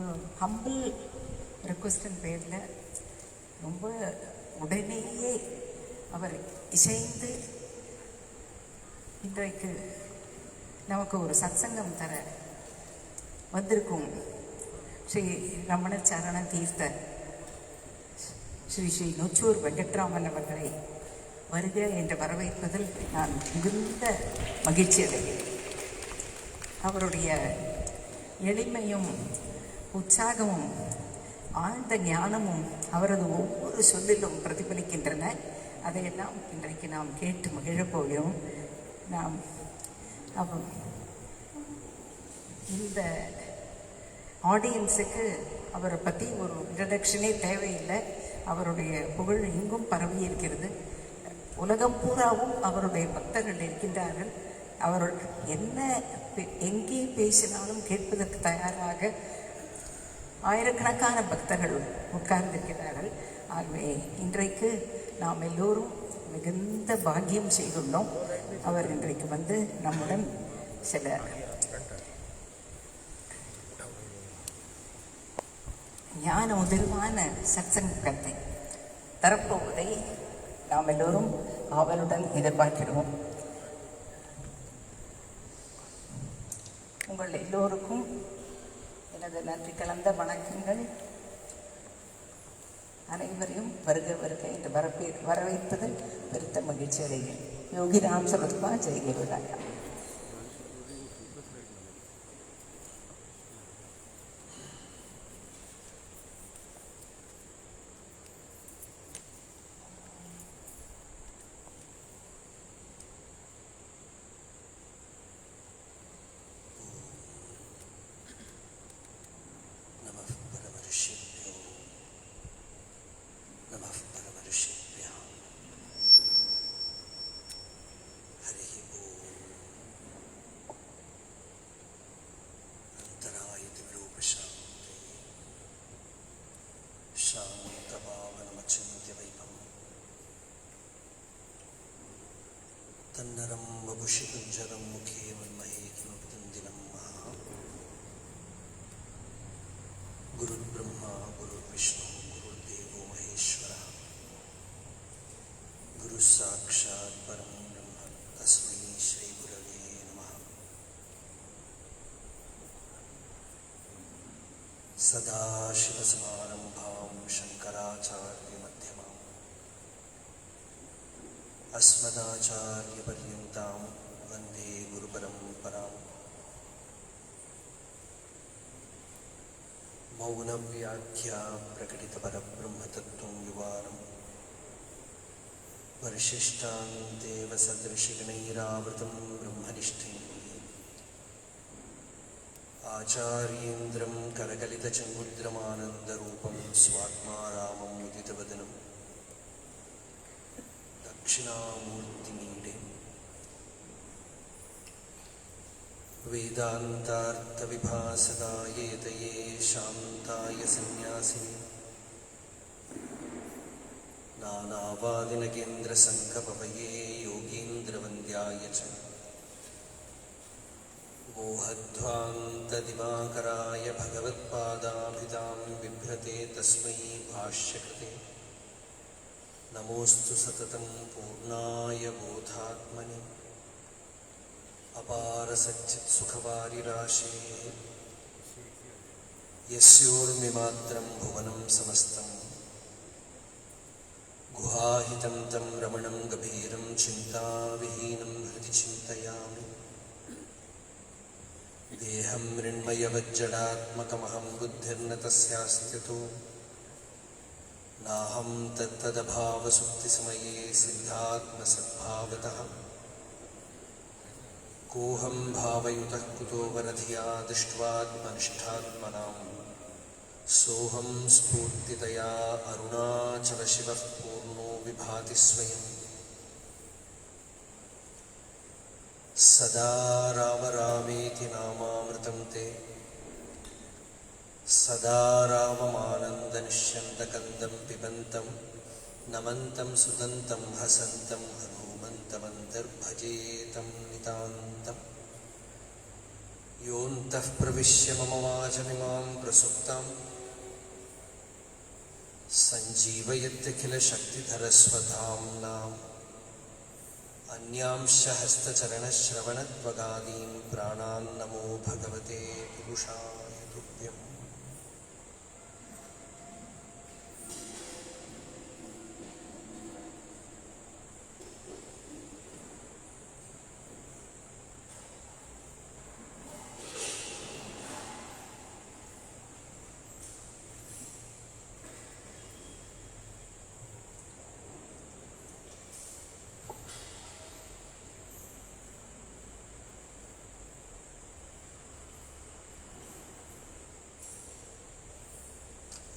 ஒரு ஹம்பிள் ரெக்வஸ்டின் பேரில் ரொம்ப உடனேயே அவர் இசைந்து இன்றைக்கு நமக்கு ஒரு சத்சங்கம் தர வந்திருக்கும் ஸ்ரீ ரமண சரண தீர்த்த ஸ்ரீ நொச்சூர் வெங்கட்ராமன் அவர்களை வருக என்று வரவேற்பதில் நான் மிகுந்த மகிழ்ச்சி அடைகிறேன். அவருடைய எளிமையும் உற்சாகமும் ஆழ்ந்த ஞானமும் அவரது ஒவ்வொரு சொல்லிலும் பிரதிபலிக்கின்றன. அதையெல்லாம் இன்றைக்கு நாம் கேட்டு மகிழப் போகிறோம். நாம் இந்த ஆடியன்ஸுக்கு அவரை பற்றி ஒரு இன்ட்ரடக்ஷனே தேவையில்லை. அவருடைய புகழ் எங்கும் பரவி இருக்கிறது. உலகம் பூராவும் அவருடைய பக்தர்கள் இருக்கின்றார்கள். அவர் என்ன எங்கே பேசினாலும் கேட்பதற்கு தயாராக ஆயிரக்கணக்கான பக்தர்கள் உட்கார்ந்திருக்கிறார்கள். ஆகவே இன்றைக்கு நாம் எல்லோரும் மிகுந்த பாக்கியம் செய்துள்ளோம். அவர் இன்றைக்கு வந்து நம்முடன் சில ஞான உதிர்வான சத்சங்கத்தை தரப்போவதை நாம் எல்லோரும் ஆவலுடன் எதிர்பார்க்கிறோம். உங்கள் எல்லோருக்கும் எனது நன்றி கலந்த வணக்கங்கள். அனைவரையும் வருக வருக என்று வரவேற்பதில் பெருத்த மகிழ்ச்சி அடைகிறேன். யோகிராம் சுரத்மா ஜெயகுருராயா. तन्नरं वपुषि कुञ्जरं मुखे मन्महे किमुक्तन्दिनं महा गुरुर्ब्रह्मा गुरुर्विष्णु गुरुर्देवो महेश्वरः गुरुः साक्षात् परं ब्रह्म तस्मै श्रीगुरवे नमः। सदाशिवसमारम्भां शङ्कराचार्यमध्यमाम् अस्मदाचार्यपर्यन्तां वन्दे गुरुपरम्पराम्। मौनव्याख्या प्रकटितपरब्रह्मतत्त्वं युवानं वरिशिष्टान्तेवसदृशिगणैरावृतं ब्रह्मनिष्ठैः आचार्येन्द्रं करकलितचङ्गुद्रमानन्दरूपं स्वात्मा रामं मुदितवदनं दक्षिणामूर्तिमीडे वेदान्तार्थविभासदाय यतये शान्ताय सन्न्यासिने नानावादिनकेन्द्रसङ्घपवये योगीन्द्रवन्द्याय च मोहध्वान्तदिवाकराय भगवत्पादाभिधां बिभ्रते तस्मै भाष्यकृते नमोस्तु सततं पूर्णाय बोधात्मने अपारसच्चित्सुखवारिराशेः यस्योर्मिमात्रं भुवनं समस्तं गुहाहितं तं रमणं गभीरं चिन्ताविहीनं हृदि चिन्तयामि। देहं मृण्मयवज्जडात्मकमहं बुद्धिर्न तस्यास्त्यतो नाहं तत्तदभावसुप्तिसमये सिद्धात्मसद्भावतः कोऽहं भावयुतः कुतो वरधिया दृष्ट्वात्मनिष्ठात्मनां सोऽहं स्फूर्तितया अरुणाचलशिवः पूर्णो विभाति स्वयं सदा राम रामेति नामामृतं ते सदा राममानन्दनिश्यन्तकन्दं पिबन्तं नमन्तं सुदन्तं हसन्तं हनुमन्तमन्तर्भजेतं नितान्तम् योऽन्तः प्रविश्य मम वाचमिमां प्रसुप्तां सञ्जीवयत्यखिलशक्तिधरस्वधाम्नाम् अन्यांश्च हस्तचरणश्रवणत्वगादीन् प्राणान् नमो भगवते पुरुषाय तुभ्यम्।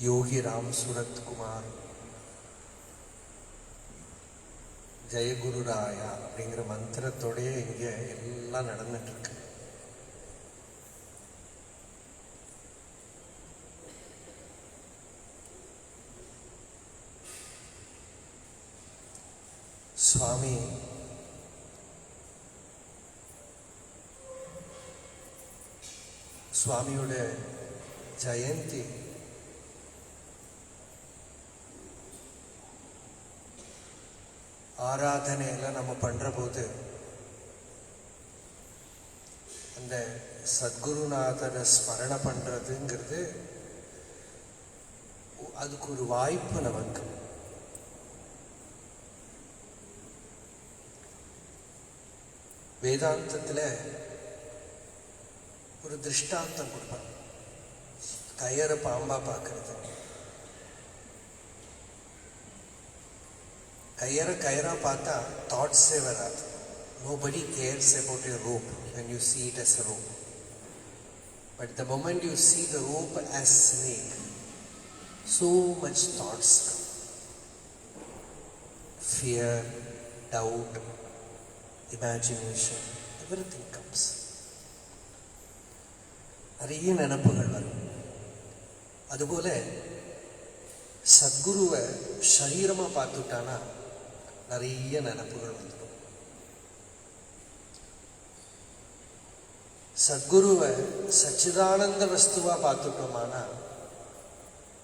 யோகி ராம் சுரத்குமார் ஜெயகுருராயா அப்படிங்கிற மந்திரத்தோடய இங்கே எல்லாம் நடந்துட்டு இருக்கு. சுவாமியோட ஜெயந்தி ஆராதனையெல்லாம் நம்ம பண்ணுற போது அந்த சத்குருநாதரை ஸ்மரணை பண்ணுறதுங்கிறது அதுக்கு ஒரு வாய்ப்பு நமக்கு. வேதாந்தத்தில் ஒரு திருஷ்டாந்தம் கொடுப்பாங்க. கயரை பாம்பா பார்க்கறது. கயரா பார்த்தா தாட்ஸே வராது. Nobody cares about a rope when you see it as a rope. But the moment you see the rope as snake, so much thoughts come. Fear, doubt, imagination, everything comes. நிறைய நினைப்புகள் வரும். அதுபோல சத்குருவை சரீரமா பார்த்துட்டானா நிறைய நினைப்புகள் வந்துடும். சத்குருவை சச்சிதானந்த வஸ்துவா பார்த்துட்டோமானா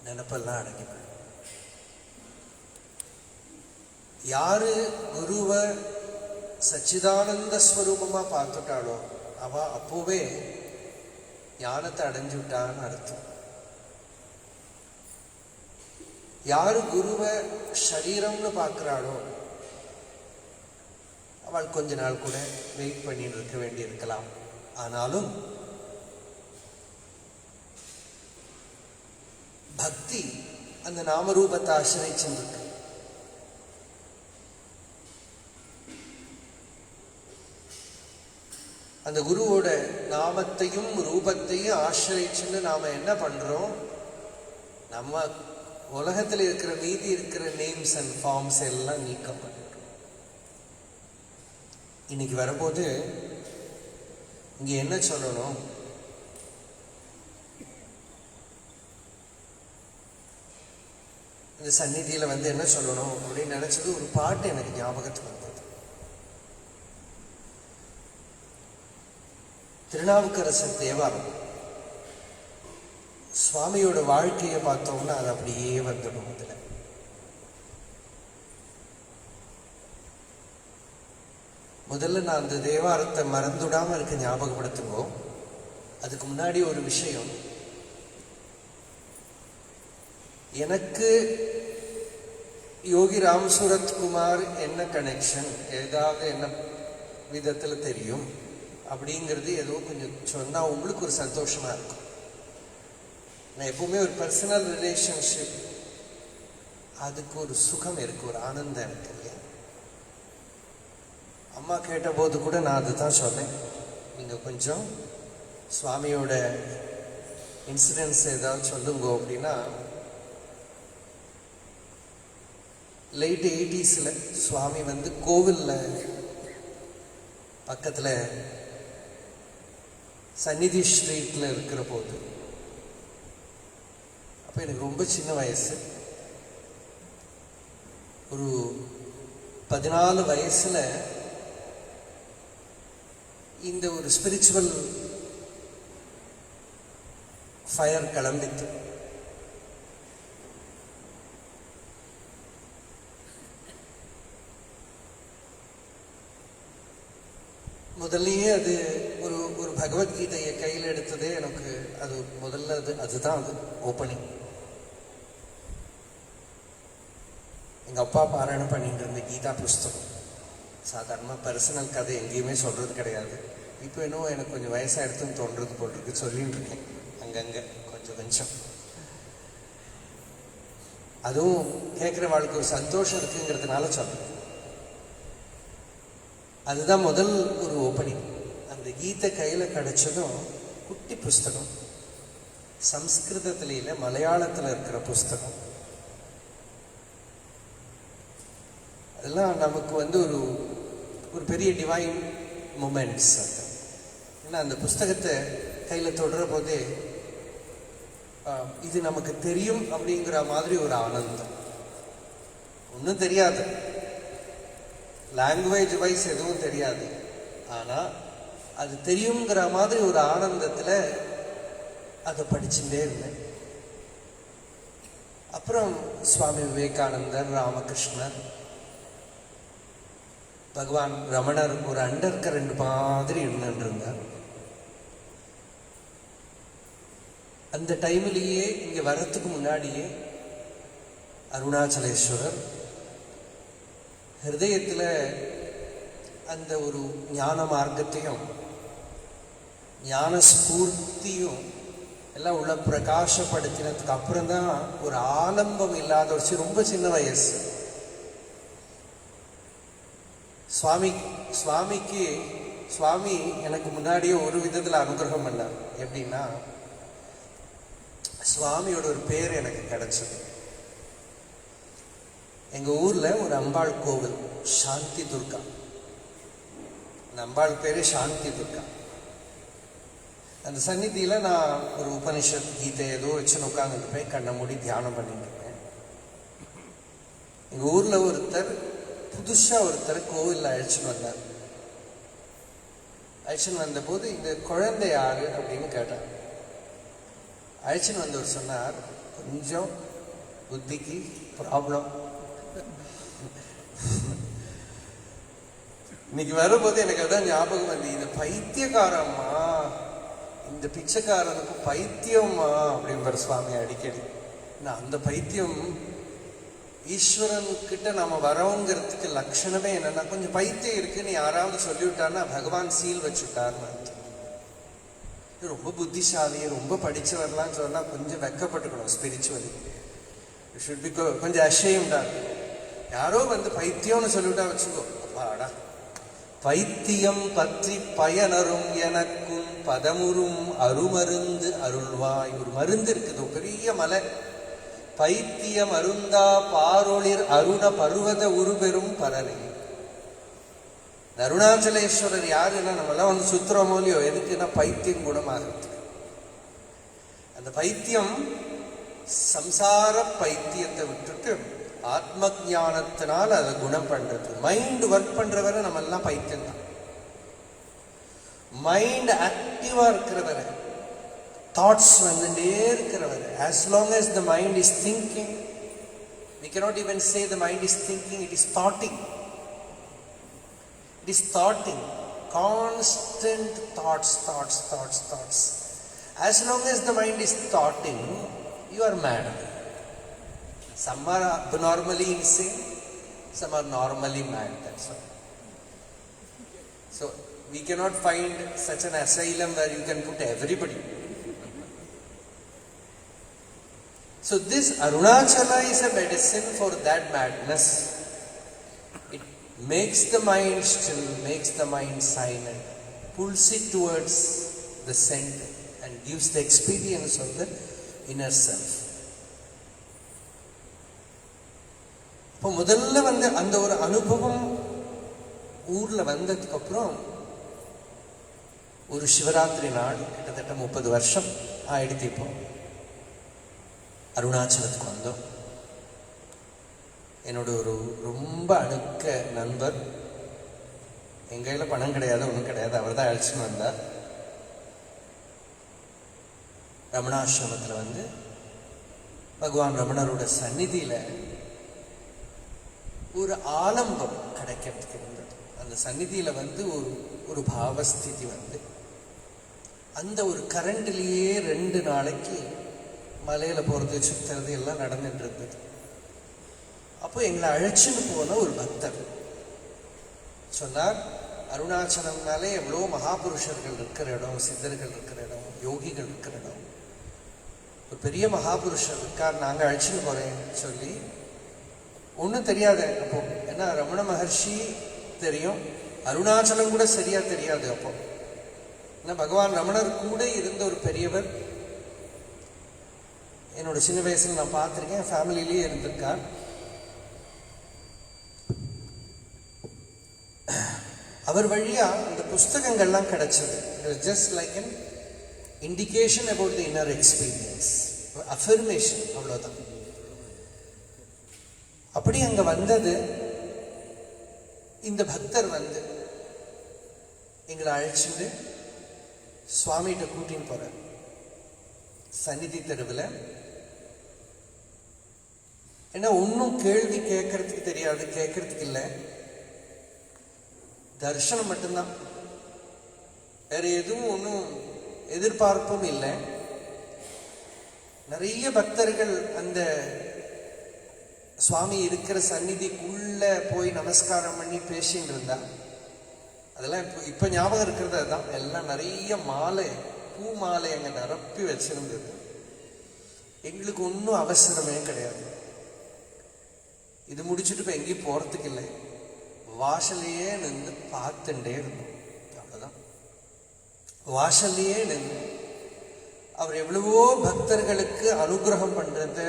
நினைப்பெல்லாம் அடங்கி போயிடும். யாரு குருவை சச்சிதானந்த ஸ்வரூபமா பார்த்துட்டாளோ அவ அப்போவே ஞானத்தை அடைஞ்சு விட்டான்னு அர்த்தம். யாரு குருவை சரீரம்னு பார்க்கிறாளோ அவள் கொஞ்ச நாள் கூட வெயிட் பண்ணிட்டு இருக்க வேண்டி இருக்கலாம். ஆனாலும் பக்தி அந்த நாமரூபத்தை ஆசிரியிச்சிருக்கு. அந்த குருவோட நாமத்தையும் ரூபத்தையும் ஆசிரியிச்சுன்னு நாம என்ன பண்றோம்? நம்ம உலகத்தில் இருக்கிற மீதி இருக்கிற நேம்ஸ் அண்ட் ஃபார்ம்ஸ் எல்லாம் நீக்கம் பண்ணிட்டோம். இன்னைக்கு வரும்போது இங்க என்ன சொல்லணும்? இந்த சந்நிதியில என்ன சொல்லணும் அப்படின்னு நினைச்சது ஒரு பாட்டு எனக்கு ஞாபகத்துக்கு வந்தது. திருநாவுக்கரசர் தேவாரம் சுவாமியோட வாழ்க்கையை பார்த்தோம்னா அது அப்படியே வந்துடும். இதுல முதல்ல நான் அந்த தேவாரத்தை மறந்துடாம இருக்க ஞாபகப்படுத்துவோம். அதுக்கு முன்னாடி ஒரு விஷயம், எனக்கு யோகி ராம் சுரத்குமார் என்ன கனெக்ஷன், ஏதாவது என்ன விதத்துல தெரியும் அப்படிங்கிறது ஏதோ கொஞ்சம் சொன்னா உங்களுக்கு ஒரு சந்தோஷமா இருக்கும். நான் எப்பவுமே ஒரு பர்சனல் ரிலேஷன்ஷிப், அதுக்கு ஒரு சுகம் இருக்கு, ஒரு ஆனந்தம் இருக்கு இல்லையா? அம்மா கேட்டபோது கூட நான் அதுதான் சொன்னேன். நீங்க கொஞ்சம் சுவாமியோட இன்சிடென்ட்ஸ் ஏதாவது சொல்லுங்க அப்படின்னா, லேட் 80s சுவாமி கோவில்ல பக்கத்துல சந்நிதி ஸ்ட்ரீட்ல இருக்கிற போது, அப்ப எனக்கு ரொம்ப சின்ன வயசு, ஒரு 14 வயசுல இந்த ஒரு ஸ்பிரிச்சுவல் ஃபயர் கிளம்பித்து. முதல்லயே அது ஒரு ஒரு பகவத்கீதையை கையில் எடுத்ததே எனக்கு அது முதல்ல அதுதான் அது ஓப்பனிங். எங்கள் அப்பா பாராயணம் பண்ணிட்டு இருந்த கீதா புஸ்தகம். சாதாரணமாக பர்சனல் கதை எங்கேயுமே சொல்கிறது கிடையாது. இப்போ இன்னும் எனக்கு கொஞ்சம் வயசாகிடுதுன்னு தோன்றது போல் இருக்கு, சொல்லிட்டு இருக்கேன் அங்கங்கே கொஞ்சம் கொஞ்சம். அதுவும் கேட்குற வாழ்க்கை ஒரு சந்தோஷம் இருக்குங்கிறதுனால சொல்கிறேன். அதுதான் முதல் ஒரு ஓப்பனிங். அந்த கீதை கையில் கிடைச்சதும் குட்டி புஸ்தகம், சம்ஸ்கிருதத்தில் இல்லை மலையாளத்தில் இருக்கிற புஸ்தகம். அதெல்லாம் நமக்கு ஒரு ஒரு பெரிய டிவைன் மூமெண்ட்ஸ். அது ஏன்னா அந்த புஸ்தகத்தை கையில் தொடுற போதே இது நமக்கு தெரியும் அப்படிங்கிற மாதிரி ஒரு ஆனந்தம். ஒன்றும் தெரியாது, லாங்குவேஜ் வைஸ் எதுவும் தெரியாது, ஆனால் அது தெரியுங்கிற மாதிரி ஒரு ஆனந்தத்தில் அதை படிச்சுட்டே இருந்தேன். அப்புறம் சுவாமி விவேகானந்தர், ராமகிருஷ்ணர், பகவான் ரமணர் ஒரு அண்டர் கரண்ட் மாதிரி இருந்துருந்தார். அந்த டைம்லேயே இங்கே வர்றதுக்கு முன்னாடியே அருணாச்சலேஸ்வரர் ஹிருதயத்தில் அந்த ஒரு ஞான மார்க்கத்தையும் ஞான ஸ்பூர்த்தியும் எல்லாம் உள்ள பிரகாசப்படுத்தினதுக்கு அப்புறம் தான் ஒரு ஆலம்பம் இல்லாத ஒரு ரொம்ப சின்ன வயசு சுவாமி எனக்கு முன்னாடியே ஒரு விதத்தில் அனுகிரகம் பண்ணார். எப்படின்னா, சுவாமியோட ஒரு பேர் எனக்கு கிடைச்சது. எங்க ஊர்ல ஒரு அம்பாள் கோவில், சாந்தி துர்கா. அந்த அம்பாள் பேரு சாந்தி துர்கா. அந்த சந்நிதியில நான் ஒரு உபனிஷத் கீதை ஏதோ வச்சு உட்காந்துட்டு போய் கண்ணை மூடி தியானம் பண்ணிட்டு இருக்கேன். எங்க ஊர்ல புதுசா ஒருத்தர் கோவில்ல அழைச்சுன்னு வந்தார். அழைச்சுன்னு வந்த போது இந்த குழந்தை யாரு அப்படின்னு கேட்டார். அழைச்சுன்னு வந்தவர் சொன்னார், கொஞ்சம் புத்திக்கு ப்ராப்ளம். இன்னைக்கு வரும்போது எனக்கு அதான் ஞாபகம் வந்து, இந்த பைத்தியக்காரம்மா, இந்த பிச்சைக்காரனுக்கு பைத்தியம்மா அப்படிங்கிற சுவாமி அடிக்கடி. அந்த பைத்தியம் ஈஸ்வரன் கிட்ட நம்ம வரோங்கிறதுக்கு லட்சணமே என்னன்னா, கொஞ்சம் பைத்தியம் இருக்குன்னு யாராவது சொல்லிவிட்டாருன்னா பகவான் சீல் வச்சுட்டாருன்னு அர்த்தம். ரொம்ப புத்திசாலி, ரொம்ப படிச்சவர்லாம் சொன்னா கொஞ்சம் வெக்கப்பட்டுக்கணும். ஸ்பிரிச்சுவலி ஷுட் பி கொஞ்சம் அஷேம்டா. யாரோ பைத்தியம்னு சொல்லிவிட்டா வச்சுக்கோ, அப்பாடா பைத்தியம் பற்றி பயனரும் எனக்கும் பதமுறும் அருமருந்து அருள்வாய். ஒரு மருந்து இருக்குது, பெரிய மலை. பைத்தியம் அருந்தா பாரொளிர் அருண பருவத உருபெரும் பரனே. அருணாச்சலேஸ்வரர் யாருன்னா, நம்மளாம் சுத்திரமோ இல்லையோ, எதுக்குன்னா பைத்தியம் குணமாகிறது. அந்த பைத்தியம் சம்சார பைத்தியத்தை விட்டுட்டு ஆத்ம ஞானத்தினால அதை குணம் பண்றது. மைண்ட் ஒர்க் பண்றவரை நம்ம எல்லாம் பைத்தியம் தான். மைண்ட் ஆக்டிவா இருக்கிறவரை, தாட்ஸ் வந்துட்டே இருக்கிறவரை, as long as the mind is thinking, we cannot even say the mind is thinking, it is thoughting. It is thoughting, constant thoughts. As long as the mind is thoughting, you are mad. Some are abnormally insane, some are normally mad, that's all. So we cannot find such an asylum where you can put everybody. So this Arunachala is a medicine for that madness. It makes the mind still, makes the mind silent, pulls it towards the center and gives the experience of the inner self. இப்போ முதல்ல அந்த ஒரு அனுபவம் ஊர்ல வந்ததுக்கு அப்புறம் ஒரு சிவராத்திரி நாள், கிட்டத்தட்ட 30 வருஷம் ஆயிடுத்து. இப்போ அருணாச்சலத்துக்கு வந்தோம். என்னோட ஒரு ரொம்ப அணுக்க நண்பர், என் கையில பணம் கிடையாது, ஒன்றும் கிடையாது, அவர் தான் அழைச்சின்னு வந்தார். ரமணாசிரமத்தில் வந்து பகவான் ரமணரோட சந்நிதியில் ஒரு ஆலம்பம் கிடைக்கிறதுக்கு இருந்தது. அந்த சந்நிதியில் வந்து ஒரு பாவஸ்திதி வந்து அந்த ஒரு கரண்ட்லேயே 2 நாளைக்கு மலையில் போகிறது சுற்றுறது எல்லாம் நடந்துட்டு இருந்தது. அப்போ எங்களை அழைச்சின்னு போன ஒரு பக்தர் சொன்னார், அருணாச்சலம்னாலே எவ்வளோ மகாபுருஷர்கள் இருக்கிற இடம், சித்தர்கள் இருக்கிற இடம், யோகிகள் இருக்கிற இடம், ஒரு பெரிய மகாபுருஷர் இருக்கார், நாங்கள் அழைச்சின்னு போகிறேன்னு சொல்லி. ஒன்றும் தெரியாது அப்போ, ஏன்னா ரமண மகர்ஷி தெரியும், அருணாச்சலம் கூட சரியா தெரியாது அப்போ. ஏன்னா பகவான் ரமணர் கூட இருந்த ஒரு பெரியவர் என்னோட சின்ன வயசுல நான் பார்த்துருக்கேன், ஃபேமிலியிலேயே இருந்திருக்கார். அவர் வழியா இந்த புஸ்தகங்கள்லாம் கிடைச்சது. Just like an indication about the inner experience, affirmation, அவ்வளோதான். அப்படி அங்க வந்தது. இந்த பக்தர் வந்து எங்களை அழைச்சிட்டு சுவாமிகிட்ட கூட்டின்னு போறார். சந்நிதி தெருவில். ஏன்னா ஒன்றும் கேள்வி கேட்கறதுக்கு தெரியாது, கேட்கறதுக்கு இல்லை, தர்ஷனம் மட்டும்தான், வேற எதுவும் ஒன்றும் எதிர்பார்ப்பும் இல்லை. நிறைய பக்தர்கள் அந்த சுவாமி இருக்கிற சந்நிதிக்குள்ள போய் நமஸ்காரம் பண்ணி பேசின்னு இருந்தா. அதெல்லாம் இப்ப ஞாபகம் இருக்கிறது அதுதான். எல்லாம் நிறைய மாலை, பூ மாலை அங்க நிரப்பி வச்சிருந்தது. எங்களுக்கு ஒன்றும் அவசரமே கிடையாது. இது முடிச்சுட்டு இப்ப எங்கேயும் போறதுக்கு இல்லை, வாசலையே நின்று பார்த்துட்டே இருந்தோம், அவ்வளவுதான். வாசல்லையே நின்று அவர் எவ்வளவோ பக்தர்களுக்கு அனுகிரகம் பண்றத,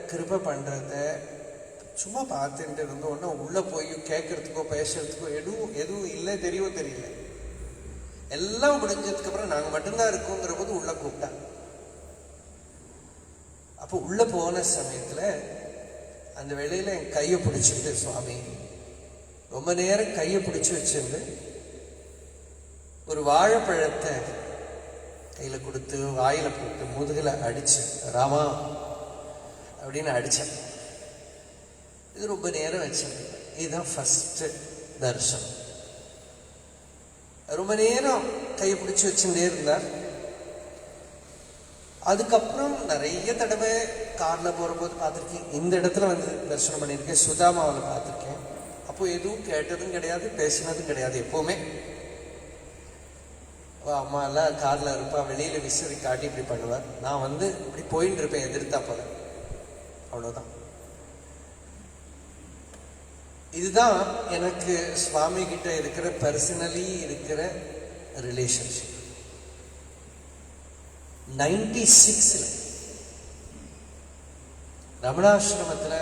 கிருபை பண்றத சும்மா பார்த்துட்டு இருந்தோன்னா உள்ள போய் கேட்கறதுக்கோ பேசுறதுக்கோ எதுவும் இல்லை, தெரியல. எல்லாம் முடிஞ்சதுக்கு அப்புறம் நாங்கள் மட்டும்தான் இருக்கோங்கிற போது உள்ள கூப்பிட்டாங்க. அப்போ உள்ள போன சமயத்துல அந்த வேளையில என் கையை பிடிச்சிட்டு சுவாமி ரொம்ப நேரம் கையை பிடிச்சி வச்சிருந்து ஒரு வாழைப்பழத்தை கையில கொடுத்து வாயில போட்டு முதுகுல அடிச்சு, ராமா அப்படின்னு அடிச்சேன். இது ரொம்ப நேரம் வச்சிருந்தேன். இதுதான் ஃபர்ஸ்ட் தரிசனம். ரொம்ப நேரம் கையை பிடிச்சி வச்சுட்டே இருந்தார். அதுக்கப்புறம் நிறைய தடவை கார்ல போகும்போது பார்த்துருக்கேன், இந்த இடத்துல வந்து தரிசனம் பண்ணியிருக்கேன், சுதாமாவில் பார்த்துருக்கேன். அப்போ எதுவும் கேட்டதும் கிடையாது, பேசினதும் கிடையாது. எப்பவுமே அம்மா எல்லாம் கார்ல இருப்பா, வெளியில விசிறி காட்டி இப்படி பண்ணுவார். நான் வந்து இப்படி போயின்னு இருப்பேன் எதிர்த்தா போல, அவ்வளவுதான். இதுதான் எனக்கு சுவாமி கிட்ட இருக்கிற பர்சனலி இருக்கிற ரிலேஷன்ஷிப். 96 ரமணாசிரமத்துல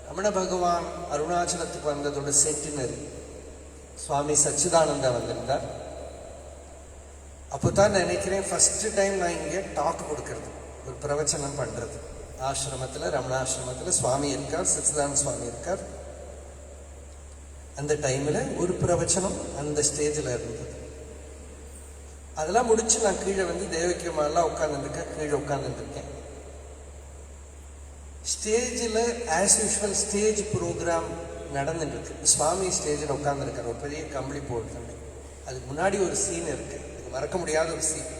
ரமண பகவான் அருணாச்சலத்துக்கு வந்ததோட சென்டினரி சுவாமி சச்சிதானந்தா வந்திருந்தார். அப்போதான் நினைக்கிறேன் ஃபர்ஸ்ட் டைம் நான் இங்கே டாக் கொடுக்கறது, ஒரு பிரவச்சனம் பண்றது. ஆசிரமத்துல, ரமணாசிரமத்துல சுவாமி இருக்கார், சச்சிதானந்த சுவாமி இருக்கார். அந்த டைம்ல ஒரு பிரவச்சனம் அந்த ஸ்டேஜில் இருந்தது. அதெல்லாம் முடிச்சு நான் கீழே வந்து தேவக்கியமாலாம் உட்கார்ந்துருக்கேன், கீழே உட்கார்ந்துருக்கேன். ஸ்டேஜில் ஆஸ் யூஷுவல் ஸ்டேஜ் ப்ரோக்ராம் நடந்துட்டு இருக்கு. சுவாமி ஸ்டேஜில் உட்கார்ந்துருக்கார், ஒரு பெரிய கம்பளி போட்டு. அதுக்கு முன்னாடி ஒரு சீன் இருக்கு, மறக்க முடியாத ஒரு சீன்.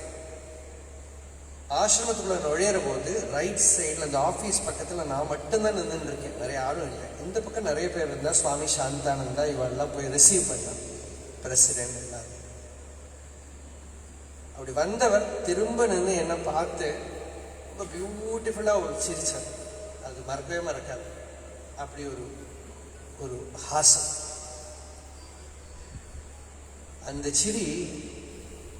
ஆசிரமத்துக்குள்ள நுழையிற போது ரைட் சைடில் அந்த ஆஃபீஸ் பக்கத்தில் நான் மட்டும்தான் நின்றுட்டு இருக்கேன், நிறைய யாரும் இல்லை. இந்த பக்கம் நிறைய பேர் இருந்தா, சுவாமி சாந்தானந்தா இவெல்லாம் போய் ரிசீவ் பண்ணான், பிரசிடென்ட் எல்லாம். அப்படி வந்தவர் திரும்ப நின்று என்னை பார்த்து ரொம்ப பியூட்டிஃபுல்லா ஒரு சிரிச்சார். அது மறக்கவே மறக்காது. அப்படி ஒரு ஹாசம். அந்த சிரி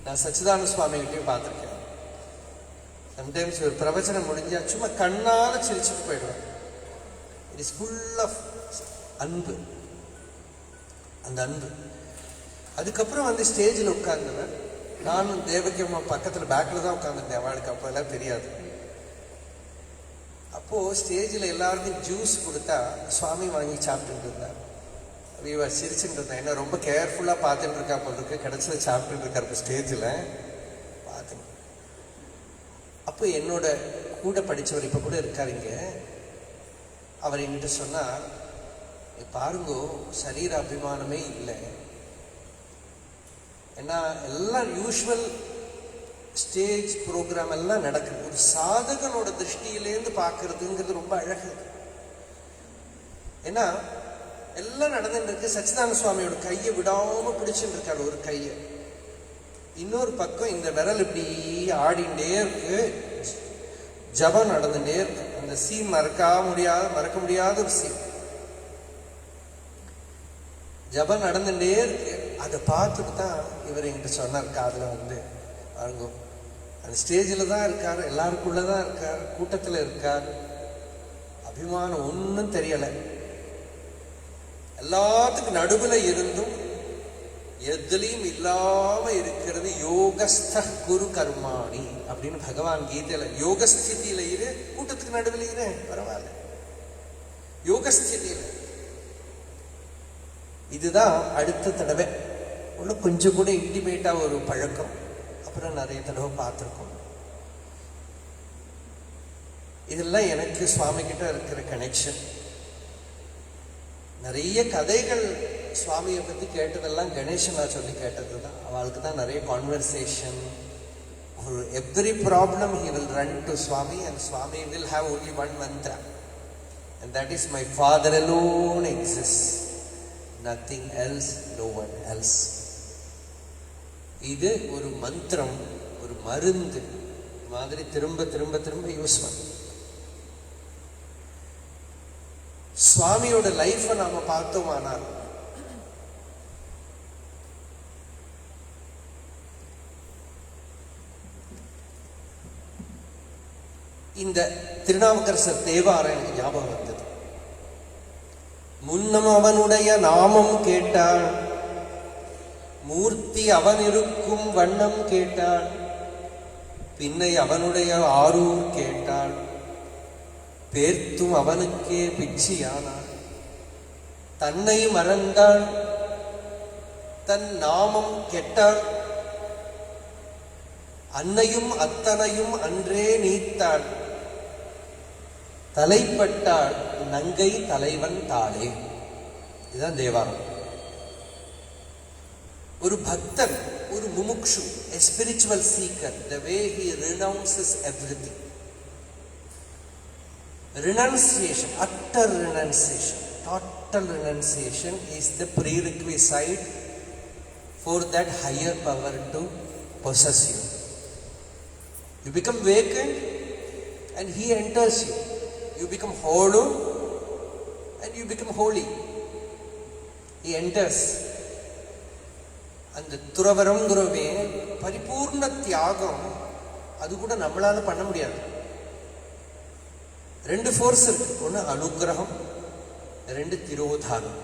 நான் சச்சிதானந்த சுவாமி கிட்டையும் பார்த்துருக்கேன். சம்டைம்ஸ் ஒரு பிரவச்சனம் முடிஞ்சா சும்மா கண்ணால சிரிச்சுட்டு போயிடுவேன். இட் இஸ் ஃபுல் ஆஃப் அன்பு, அந்த அன்பு. அதுக்கப்புறம் வந்து ஸ்டேஜில் உட்கார்ந்தவர், நானும் தேவகி அம்மா பக்கத்தில் பேக்கில் தான் உட்காந்துருந்தேன். அவளுக்கு அப்போ எல்லாம் தெரியாது. அப்போ ஸ்டேஜில் எல்லாருக்கும் ஜூஸ் கொடுத்தா சுவாமி வாங்கி சாப்பிட்டுட்டு இருந்தார். இவர் சிரிச்சுட்டு இருந்தேன், என்ன ரொம்ப கேர்ஃபுல்லாக பார்த்துட்டு இருக்கா போல் இருக்கு, கிடைச்சத சாப்பிட்டுட்டு இருக்கார் இப்போ ஸ்டேஜில் பார்த்து. அப்போ அப்போ என்னோட கூட படித்தவர் இப்போ கூட இருக்காருங்க, அவர் என்கிட்ட சொன்னார், பாருங்கோ சரீர அபிமானமே இல்லை, ஏன்னா எல்லாம் யூஸ்வல் ஸ்டேஜ் ப்ரோக்ராம் எல்லாம் நடக்குது, ஒரு சாதகனோட திருஷ்டியிலேருந்து பார்க்கறதுங்கிறது ரொம்ப அழகு. ஏன்னா எல்லாம் நடந்துட்டு இருக்கு, சச்சிதானந்த சுவாமியோட கையை விடாம பிடிச்சுட்டு இருக்காரு ஒரு கையை, இன்னொரு பக்கம் இந்த விரல் இப்படி ஆடிண்டே இருக்கு, ஜபம் நடந்துட்டே இருக்கு. அந்த சீன் மறக்க முடியாத ஒரு சீன். ஜபம் நடந்துட்டே இருக்கு. அதை பார்த்துட்டு தான் இவர் என்கிட்ட சொன்னார் காதுல வந்து, பாருங்க அந்த ஸ்டேஜில் தான் இருக்கார், எல்லாருக்குள்ளதான் இருக்கார், கூட்டத்தில் இருக்கார், அபிமானம் ஒன்றும் தெரியலை, எல்லாத்துக்கும் நடுவில் இருந்தும் எதுலையும் இல்லாம இருக்கிறது. யோகஸ்த குரு கர்மாணி அப்படின்னு பகவான் கீதையில, யோகஸ்திதியில இரு, கூட்டத்துக்கு நடுவில் இரு, பரவாயில்ல, யோகஸ்திதியில. இதுதான் அடுத்த தடவை உள்ள கொஞ்சம் கூட இன்டிமேட்டா ஒரு பழக்கம், அப்புறம் நிறைய தடவை பார்த்துருக்கோம். இதெல்லாம் எனக்கு சுவாமி கிட்ட இருக்கிற கனெக்ஷன். நிறைய கதைகள் சுவாமியை பற்றி கேட்டதெல்லாம் கணேசனா சொல்லி கேட்டது தான். அவளுக்கு தான் நிறைய கான்வர்சேஷன். ஒரு every problem he will run to Swami and Swami will have only one mantra, and that is my father alone exists, nothing else, no one else. இது ஒரு மந்திரம், ஒரு மருந்து மாதிரி திரும்ப திரும்ப திரும்ப யூஸ் பண்ண. சுவாமியோட லைஃபை நாம பார்த்தோமானால் இந்த திருநாவுக்கரசர் தேவாரம் எனக்கு ஞாபகம் வந்தது. முன்னம் அவனுடைய நாமம் கேட்டாள், மூர்த்தி அவன் இருக்கும் வண்ணம் கேட்டாள், பின்னை அவனுடைய ஆரூர் கேட்டாள், பேர்த்தும் அவனுக்கே பிச்சியானாள், தன்னை மறந்தாள், தன் நாமம் கெட்டாள், அன்னையும் அத்தனையும் அன்றே நீத்தாள், தலைப்பட்டாள் நங்கை தலைவன் தாளே. இதுதான் தேவாரம். ஒரு பக்தன், ஒரு முமுக்ஷு, a spiritual seeker, the way he renounces everything. Renunciation, utter renunciation, total renunciation is the prerequisite for that higher power to possess you. You become vacant and he enters you. You become hollow and you become holy. He enters. அந்த துறவரம்ங்கிறவே பரிபூர்ண தியாகம். அது கூட நம்மளால பண்ண முடியாது. ரெண்டு force இருக்கு. ஒன்று அனுகிரகம், ரெண்டு திரோதானம்.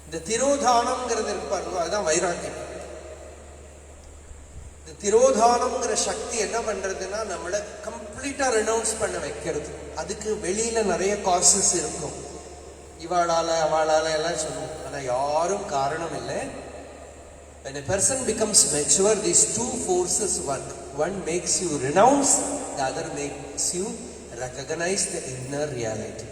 இந்த திரோதானம்ங்கிறது இருக்கு பாருங்க, அதுதான் வைராக்கியம். இந்த திரோதானம்ங்கிற சக்தி என்ன பண்றதுன்னா நம்மளை கம்ப்ளீட்டா ரெனவுன்ஸ் பண்ண வைக்கிறது. அதுக்கு வெளியில நிறைய காசஸ் இருக்கும், இவாளால அவளால எல்லாம் சொல்லுவோம். ஆனா யாரும் காரணம் இல்லை. When a person becomes mature, these two forces work. One makes you renounce, the other makes you recognize the inner reality.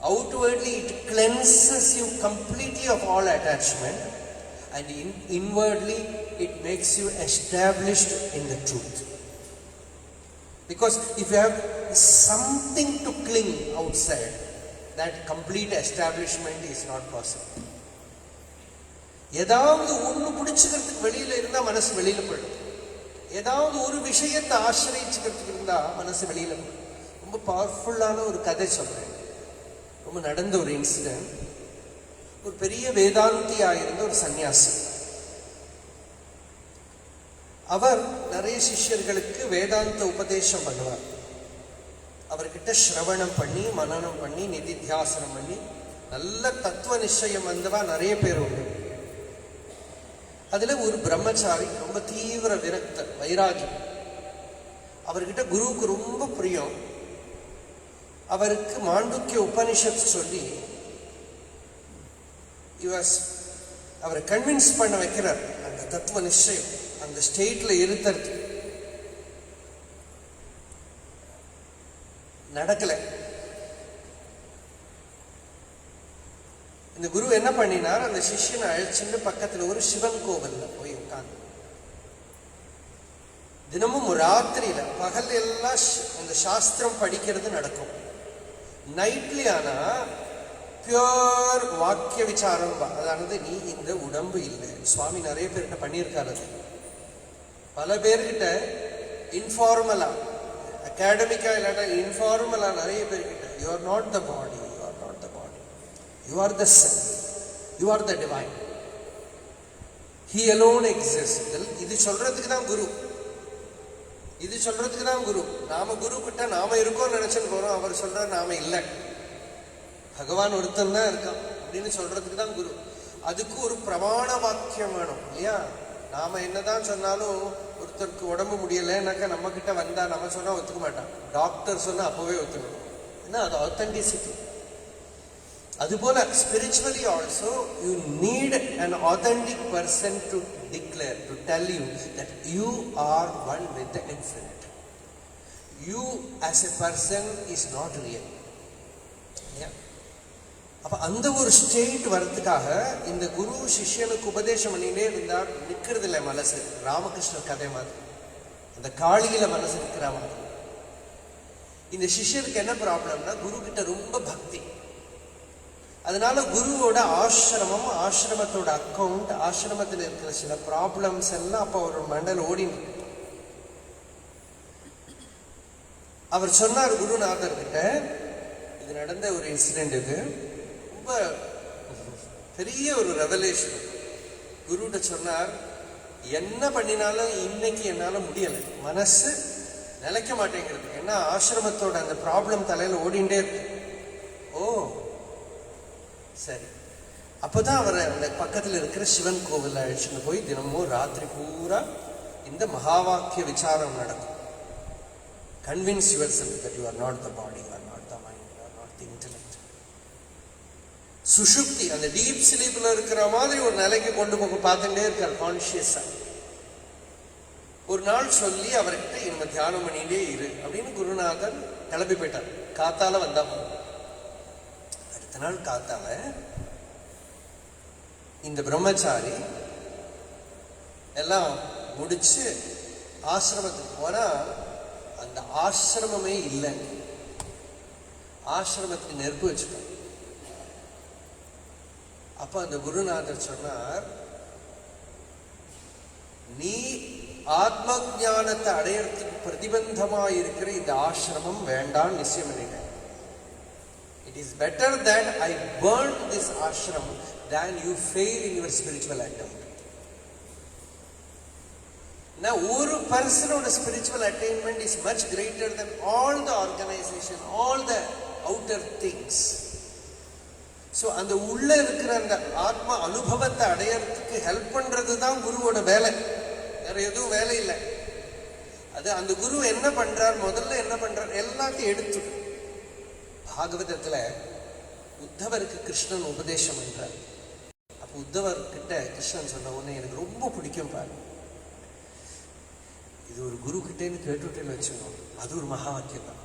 Outwardly it cleanses you completely of all attachment, and inwardly it makes you established in the truth. Because if you have something to cling outside, that complete establishment is not possible. ஏதாவது ஒன்று பிடிச்சுக்கிறதுக்கு வெளியில இருந்தா மனசு வெளியில போயிடும். ஏதாவது ஒரு விஷயத்தை ஆசிரியச்சுக்கிறதுக்கு இருந்தா மனசு வெளியில போயிடும். ரொம்ப பவர்ஃபுல்லான ஒரு கதை சொல்றேன். ரொம்ப நடந்த ஒரு இன்சிடென்ட். ஒரு பெரிய வேதாந்தியா இருந்த ஒரு சன்னியாசி. அவர் நிறைய சிஷ்யர்களுக்கு வேதாந்த உபதேசம் பண்ணுவார். அவர்கிட்ட சிரவணம் பண்ணி, மனனம் பண்ணி, நிதித்தியாசனம் பண்ணி நல்ல தத்துவ நிச்சயம் வந்தவா நிறைய பேர் உண்டு. அதுல ஒரு பிரம்மச்சாரி, ரொம்ப தீவிர விரக்த வைராகி. அவர்கிட்ட குருவுக்கு ரொம்ப பிரியம். அவருக்கு மாண்டூக்கிய உபனிஷத் சொல்லி அவரை கன்வின்ஸ் பண்ண வைக்கிறார். அந்த தத்துவ நிச்சயம் அந்த ஸ்டேட்ல இருத்தது. நடக்கல. இந்த குரு என்ன பண்ணினார், அந்த சிஷ்யனை அழைச்சிட்டு பக்கத்துல ஒரு சிவன் கோவில்ல போய் உட்கார்ந்து தினமும் ராத்திரியில பகல் எல்லாம் இந்த சாஸ்திரம் படிக்கிறது நடக்கும். நைட்லி ஆனா பியூர் வாக்கிய விசாரம். அதாவது நீ இந்த உடம்பு இல்லை. சுவாமி நிறைய பேர்கிட்ட பண்ணியிருக்காரு. அது பல பேர்கிட்ட இன்ஃபார்மலா, அகாடமிக்கா இல்லாட்டா இன்ஃபார்மலா நிறைய பேர்கிட்ட, you are not the body, you are not the body, you are the sell, you are the divine, he alone exist. இது சொல்றதுக்கு தான் குரு, இது சொல்றதுக்கு தான் குரு. நாம குரு கிட்ட நாம இருக்கோம்னு நினைச்சுன்னு போறோம். அவர் சொல்ற நாம இல்லை, பகவான் ஒருத்தன் தான் இருக்கான் அப்படின்னு சொல்றதுக்கு தான் குரு. அதுக்கு ஒரு பிரமாண வாக்கியம் வேணும் இல்லையா? நாம என்னதான் சொன்னாலும் ஒருத்தருக்கு உடம்பு முடியலைன்னாக்கா நம்ம கிட்ட வந்தா நம்ம சொன்னா ஒத்துக்க மாட்டான். டாக்டர் சொன்னா அப்பவே ஒத்துக்கணும். ஏன்னா அது ஆத்தென்டிசிட்டி. அதுபோல spiritually also you need an authentic person to declare, to tell you that you are one with the infinite. You as a person is not real. அப்ப அந்த ஒரு ஸ்டேட் வரதுக்காக இந்த குரு சிஷ்யனுக்கு உபதேசம் பண்ணினே இருந்தார். நிக்கிறது இல்லை மனசு. ராமகிருஷ்ணர் கதை மாதிரி அந்த காளியில மனசு நிற்கிற மாதிரி. இந்த சிஷ்யனுக்கு என்ன ப்ராப்ளம்னா, குரு கிட்ட ரொம்ப பக்தி. அதனால குருவோட ஆசிரமம், ஆசிரமத்தோட அக்கௌண்ட், ஆசிரமத்தில் இருக்கிற சில ப்ராப்ளம்ஸ் எல்லாம் அப்ப ஒரு மண்டல் ஓடினு. அவர் சொன்னார் குருநாதர் கிட்ட, இது நடந்த ஒரு இன்சிடென்ட், இது ரொம்ப பெரிய ஒரு ரெவலேஷன். குருகிட்ட சொன்னார், என்ன பண்ணினாலும் இன்னைக்கு என்னால முடியலை, மனசு நிலைக்க மாட்டேங்கிறது. ஏன்னா ஆசிரமத்தோட அந்த ப்ராப்ளம் தலையில ஓடிண்டே இருக்கு. ஓ சரி. அப்பதான் அவர் அந்த பக்கத்துல இருக்கிற சிவன் கோவில் அழைச்சுன்னு போய் தினமும் ராத்திரி பூரா இந்த மகா வாக்கிய விசாரம் நடக்கும். Convince your self that you are not the body, you are not the mind, you are not the intellect. சுஷுப்தி, அந்த டீப் ஸ்லீப்ல இருக்கிற மாதிரி ஒரு நிலைக்கு கொண்டு போக பார்த்துட்டே இருக்கார் கான்சியஸா. ஒரு நாள் சொல்லி அவர்கிட்ட இவங்க தியானம் பண்ணிட்டே இரு அப்படின்னு குருநாதர் கிளம்பி போயிட்டார். காத்தால வந்தா, அடுத்த நாள் காத்தால இந்த பிரம்மச்சாரி எல்லாம் முடிச்சு ஆசிரமத்துக்கு போனா அந்த ஆசிரமமே இல்லை. ஆசிரமத்துக்கு நெருப்பு வச்சுட்டார். அப்ப அந்த குருநாதர் சொன்னார், நீ ஆத்ம ஞானத்தை அடையறதுக்கு பிரதிபந்தமா இருக்கிற இந்த ஆசிரமம் வேண்டாம் நிச்சயம் பண்ணிட்டேன். It is better that I burn this ashram than you fail in your spiritual attempt. Now, ஒரு person's spiritual attainment is much greater than all the organization, all the outer things. So, அந்த உள்ள இருக்கிற அந்த ஆத்ம அனுபவத்தை அடையறதுக்கு help பண்றது தான் குருவோட வேலை. வேற எதுவும் வேலை இல்லை. அது அந்த குரு என்ன பண்றார், முதல்ல என்ன பண்றார், எல்லாத்தையும் எடுத்துட்டு. பாகவதத்துல உத்தவருக்கு கிருஷ்ணன் உபதேசம் பண்றார். அப்ப உத்தவர் கிட்ட கிருஷ்ணன் சொன்ன உடனே எனக்கு ரொம்ப பிடிக்கும் பாரு, இது ஒரு குரு கிட்டேன்னு கேட்டுவிட்டேன்னு வச்சுக்கணும், அது ஒரு மகா வாக்கியம் தான்.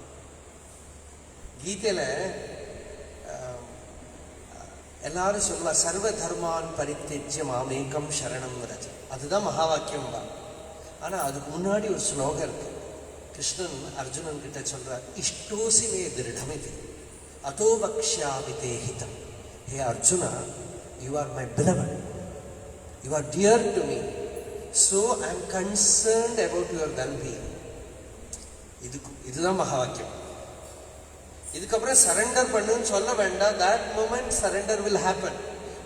கீதையில எல்லாரும் சொல்லுவா, சர்வ தர்மான் பரித்தேஜ்ய மாமேகம் சரணம் ரஜ, அதுதான் மகா வாக்கியம் தான். ஆனா அதுக்கு முன்னாடி ஒரு ஸ்லோகம் இருக்கு. கிருஷ்ணன் அர்ஜுனன் கிட்ட சொல்றார், இஷ்டோசி மே திருடமிதி அதோ பக்ஷ்யாமி தே ஹிதம். ஹே Arjuna, you are my beloved, you are dear to me, so I am concerned about your well-being. இதுதான் மகா வாக்கியம். இதுக்கப்புறம் சரண்டர் பண்ணுன்னு சொல்ல வேண்டாம். that moment surrender will happen,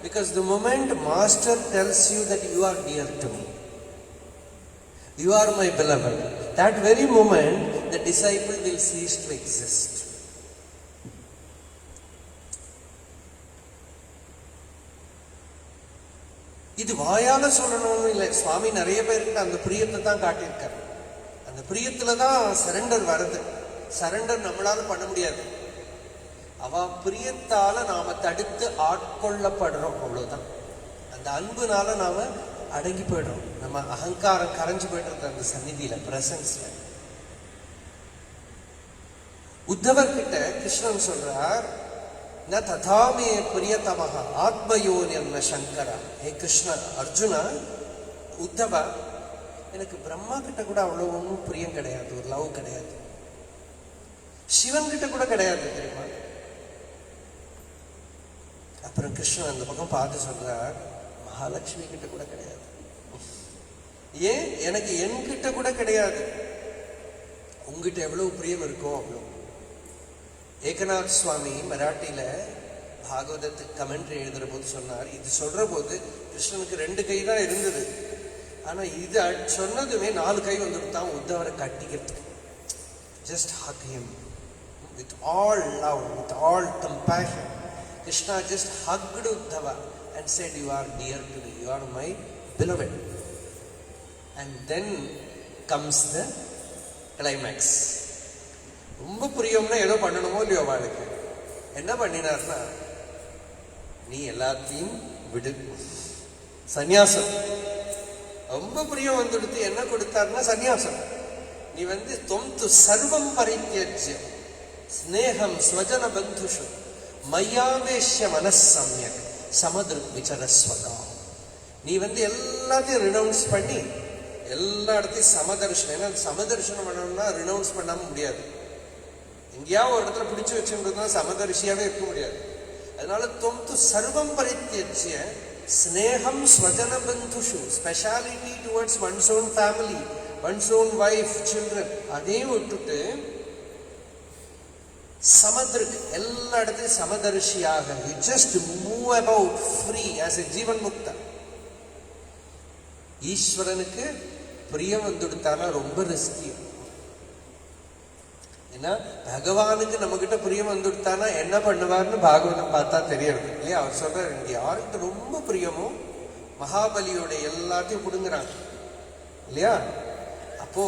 because the moment master tells you that you are dear to me, you are my beloved, that very moment the disciple will cease to exist. இது வாயால சொல்லணும்னு இல்லை. சுவாமி நிறைய பேருக்கு அந்த பிரியத்தை தான் காட்டியிருக்காரு. அந்த பிரியத்துல தான் சரண்டர் வருது. சரண்டர் நம்மளால பண்ண முடியாது. அவ பிரியத்தால நாம தடுத்து ஆட்கொள்ளப்படுறோம், அவ்வளவுதான். அந்த அன்புனால நாம அடங்கி போயிடுறோம். நம்ம அகங்காரம் கரைஞ்சு போயிட்டு அந்த சந்நிதியில, பிரசன்ஸ்ல. உத்தவர்கிட்ட கிருஷ்ணன் சொல்றார், ந ததாமே பிரியதமஹ ஆத்மயோனியன்ன சங்கரா. ஹே கிருஷ்ண, அர்ஜுனா, உத்தவா, எனக்கு பிரம்மா கிட்ட கூட அவ்வளவு ஒன்றும் பிரியம் கிடையாது, ஒரு லவ் கிடையாது. சிவன் கிட்ட கூட கிடையாது தெரியுமா? அப்புறம் கிருஷ்ணன் அந்த பக்கம் பார்த்து சொல்றார், மகாலட்சுமி கிட்ட கூட கிடையாது. ஏன்? எனக்கு என்கிட்ட கூட கிடையாது. உங்ககிட்ட எவ்வளவு பிரியம் இருக்கோ அவ்வளவு. ஏகநாத் சுவாமி மராட்டியில பாகவதத்துக்கு கமெண்ட்ரி எழுதுற போது சொன்னார், இது சொல்ற போது கிருஷ்ணனுக்கு 2 கை தான் இருந்தது, ஆனா இது சொன்னதுமே 4 கை வந்துட்டான் உத்தவரை கட்டிக்கிறதுக்கு. Just hug him with all love, with all compassion. Krishna just hugged Uddhava and said, you are dear to me, you are my beloved. And then comes the climax. ரொம்ப பிரியம்னா ஏதோ பண்ணணுமோ இல்லையோ வாழ்க்கை. என்ன பண்ணினார்னா, நீ எல்லாத்தையும் விடு, சந்நியாசம். ரொம்ப பிரியம் வந்துடுத்து, என்ன கொடுத்தாருன்னா சந்நியாசம். நீ தொம்து சர்வம் பரித்யஜ்ய ஸ்நேகம் ஸ்வஜன பந்துஷு மையாவேஷ்ய மனசம்யக் சமதிருக் விசரஸ்வதா. நீ எல்லாத்தையும் ரினவுன்ஸ் பண்ணி எல்லா இடத்தையும் சமதர்ஷனம். ஏன்னா சமதர்ஷனம் பண்ணணும்னா ரினவுன்ஸ் பண்ணாம முடியாது. எங்கேயாவது ஒரு இடத்துல பிடிச்சு வச்சுருந்தா சமதர்ஷியாவே இருக்க முடியாது. அதனால தொம்து சர்வம் பரித்யஜ்ய ஸ்நேகம் ஸ்வஜன பந்துஷு, speciality towards one's own family, one's own wife, children, அதையும் விட்டுட்டு சமதிருக்கு, எல்லா இடத்தையும் சமதர்ஷியாக, you just move about free as a ஜீவன் முக்தா. ஈஸ்வரனுக்கு பிரியம் வந்துடுத்தானா ரொம்ப ரிஸ்கி. ஏன்னா பகவானுக்கு நம்ம கிட்ட பிரியம் வந்துடுத்தானா என்ன பண்ணுவார்னு பாகவதம் பார்த்தா தெரியறது இல்லையா? அவர் சொல்றாரு, இங்க யாருக்கு ரொம்ப பிரியமோ மகாபலியோட எல்லாத்தையும் பிடுங்குறாங்க இல்லையா? அப்போ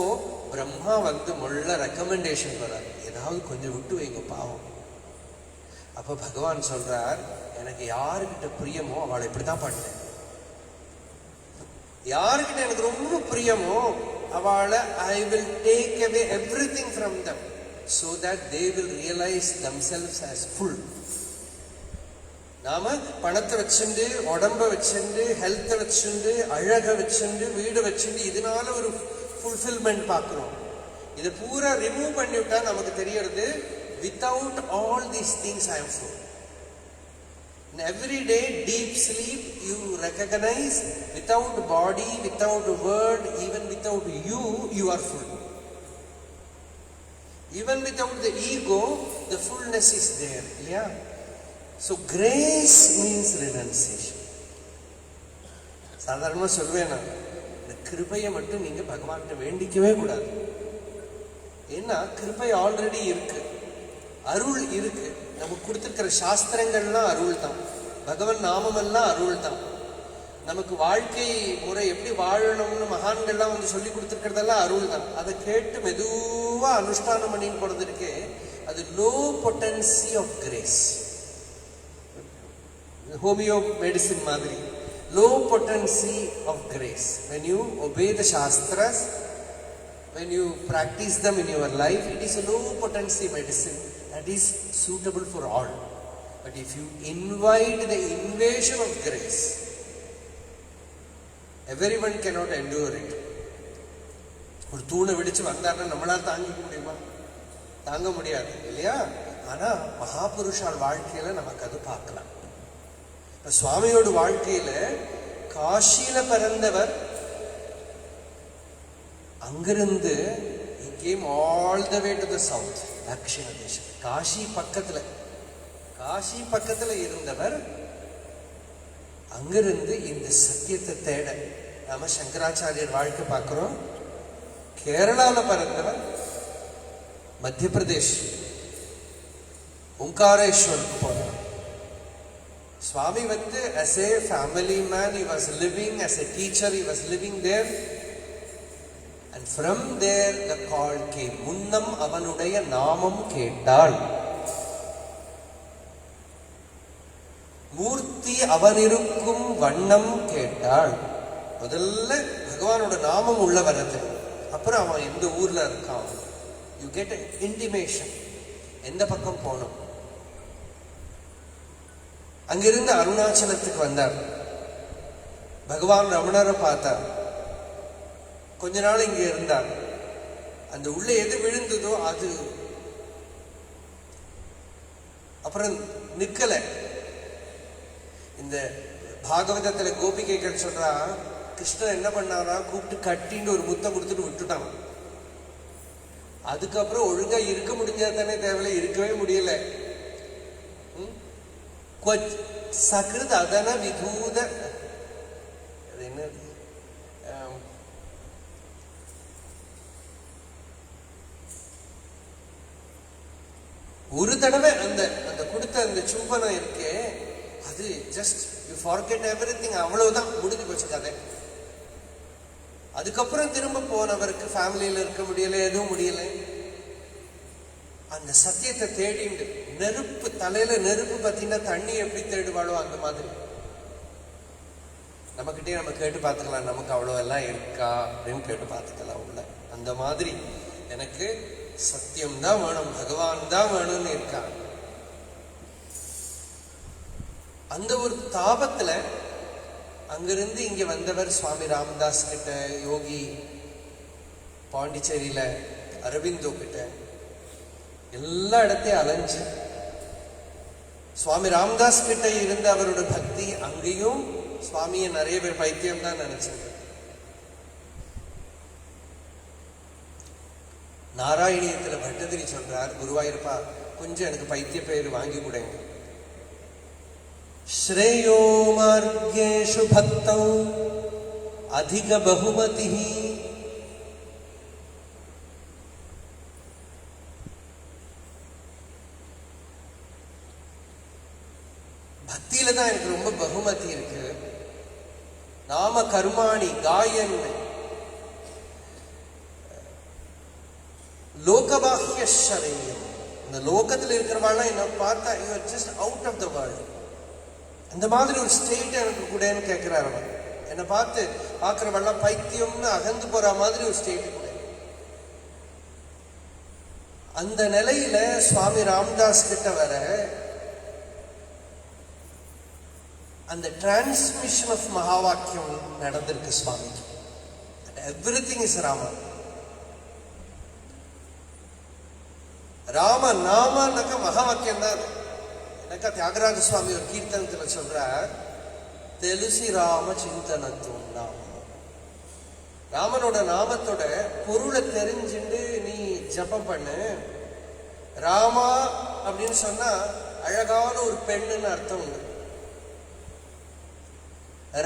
பிரம்மா முள்ள ரெக்கமெண்டேஷன் வர்றாரு, ஏதாவது கொஞ்சம் விட்டு வைங்க பாவம். அப்ப பகவான் சொல்றார், எனக்கு யாருக்கிட்ட பிரியமோ அவளை இப்படிதான் பண்ணேன். யாருக்கிட்ட எனக்கு ரொம்ப பிரியமோ அவளை I will take away everything from them so that they will realize themselves as full. நாம பணத்தை வச்சுண்டு, உடம்ப வச்சுண்டு, ஹெல்த்தை வச்சுண்டு, அழக வச்சுண்டு, வீடு வச்சுண்டு, இதனால ஒரு ஃபுல்ஃபில்மெண்ட் பார்க்கிறோம். இதை பூரா ரிமூவ் பண்ணிவிட்டா நமக்கு தெரியறது, without all these things I am full. In every day deep sleep you recognize, without body, without word, even without you, you are full. Even without the ego, the fullness is there. Yeah. So grace means renunciation. சாதாரணமா சொல்வேன் நான், இந்த கிருபையை மட்டும் நீங்க பகவான்கிட்ட வேண்டிக்கவே கூடாது. ஏன்னா கிருபை ஆல்ரெடி இருக்கு, அருள் இருக்கு. நமக்கு கொடுத்திருக்கிற சாஸ்திரங்கள்லாம் அருள் தான், பகவன் நாமம் எல்லாம் அருள் தான். நமக்கு வாழ்க்கை முறை எப்படி வாழணும்னு மகான்கள்லாம் சொல்லி கொடுத்துருக்கிறதெல்லாம் அருள் தான். அதை கேட்டு மெதுவா அனுஷ்டானம் பண்ணின்னு போறது இருக்கே, அது low potency of grace. Homeo medicine மாதிரி low potency of grace. when you obey the shastras, when you practice them in your life, it is a low potency medicine that is suitable for all. But if you invite the invasion of grace, everyone cannot endure it. ஒரு தூணை விடிச்சு வந்தாருன்னா நம்மளால் தாங்கிக்க முடியுமா? தாங்க முடியாது இல்லையா? ஆனா மகாபுருஷால் வாழ்க்கையில நமக்கு அது பார்க்கலாம். சுவாமியோட வாழ்க்கையில காசியில பிறந்தவர், அங்கிருந்து he came all the way to the south, தக்ஷிண தேசம், காசி பக்கத்துல இருந்தவர் அங்கிருந்து இந்த சத்தியத்தை தேட. நாம சங்கராச்சாரியர் வாழ்க்கை பார்க்கிறோம். கேரளால பிறந்தவர், மத்திய பிரதேஷ் ஓங்காரேஸ்வருக்கு போனார். சுவாமி as a family man, he was living, as a teacher he was living there, and from there the call came. முன்னம் அவனுடைய நாமம் கேட்டாள், மூர்த்தி அவனிருக்கும் வண்ணம் கேட்டாள். முதல்ல பகவானோட நாமம் உள்ள வரது, அப்புறம் அவன் எந்த ஊர்ல இருக்கான். You get an intimation. எந்த பக்கம் போகணும். அங்கிருந்து அருணாச்சலத்துக்கு வந்தார். பகவான் ரமணரை பார்த்தார். கொஞ்ச நாள் இங்க இருந்தார். அந்த உள்ள எது விழுந்ததோ அது அப்புறம் நிக்கல. இந்த பாகவதத்துல கோபிகைகள் சொல்றா, கிருஷ்ணன் என்ன பண்ணாரா, கூப்பிட்டு கட்டின்னு ஒரு முத்தம் கொடுத்துட்டு விட்டுட்டான். அதுக்கப்புறம் ஒழுங்கா இருக்க முடிஞ்சா தானே தேவையில்ல, இருக்கவே முடியல. சகிருத் அதன விதூத, அது என்ன, ஒரு தடவை அந்த அந்த கொடுத்த அந்த சும்பனம் இருக்கே, அது ஜஸ்ட் யூ ஃபார்கெட் எவ்ரிதிங், அவ்வளவுதான், முடிஞ்சு போச்சு கதை. அதுக்கப்புறம் திரும்ப போனவருக்கு ஃபேமிலியில இருக்க முடியல, எதுவும் முடியல. அந்த சத்தியத்தை தேடிண்டு, நெருப்பு தலையில நெருப்பு பத்தினா தண்ணி எப்படி தேடுவாளோ அந்த மாதிரி நம்மகிட்டே நம்ம கேட்டு பார்த்துக்கலாம், நமக்கு அவ்வளோ எல்லாம் இருக்கா அப்படின்னு கேட்டு பார்த்துக்கலாம் உள்ள. அந்த மாதிரி எனக்கு சத்தியம் தான் வேணும், பகவான் தான் வேணும்னு இருக்கா. அந்த ஒரு தாபத்துல அங்கிருந்து இங்க வந்தவர் சுவாமி ராமதாஸ் கிட்ட, யோகி பாண்டிச்சேரியில அரவிந்தோ கிட்ட, எல்லா இடத்தையும் அலைஞ்சு சுவாமி ராமதாஸ் கிட்ட இருந்த அவரோட பக்தி, அங்கேயும் சுவாமியை நிறைய பேர் பைத்தியம் தான் நினைச்சாங்க. நாராயணியத்துல பட்டதிரி சொல்றார், குருவாயிருப்பா கொஞ்சம் எனக்கு பைத்திய பெயர் வாங்கி கொடுங்க. ஸ்ரேயோ மார்கேஷு பக்தௌ அதிக பகுமதி, பக்தியில தான் எனக்கு ரொம்ப பகுமதி இருக்கு. நாம கர்மாணி காயன் லோகபாஹ்ய ஷரேயம், இந்த லோகத்தில் இருக்கிறவாள் என்ன பார்த்தா you are just out of the world. அந்த மாதிரி ஒரு ஸ்டேட் எனக்கு கூடன்னு கேட்கிறார் அவர். என்னை பார்த்து பார்க்கிறவெல்லாம் பைத்தியம்னு அகந்து போற மாதிரி ஒரு ஸ்டேட் கூட. அந்த நிலையில சுவாமி ராமதாஸ் கிட்ட வர அந்த டிரான்ஸ்மிஷன் ஆஃப் மகா வாக்கியம் நடந்திருக்கு சுவாமிக்கு. Everything is Rama. ராம நாமனாக்க மகா வாக்கியம் தான். எனக்கு தியாகராஜ சுவாமி ஒரு கீர்த்தனத்துல சொல்றார், தெலுசி ராம சிந்தனத்துவம் நாம. ராமனோட நாமத்தோட பொருளை தெரிஞ்சுட்டு நீ ஜபம் பண்ணு. ராமா அப்படின்னு சொன்னா அழகான ஒரு பெண்ணுன்னு அர்த்தம் உண்டு.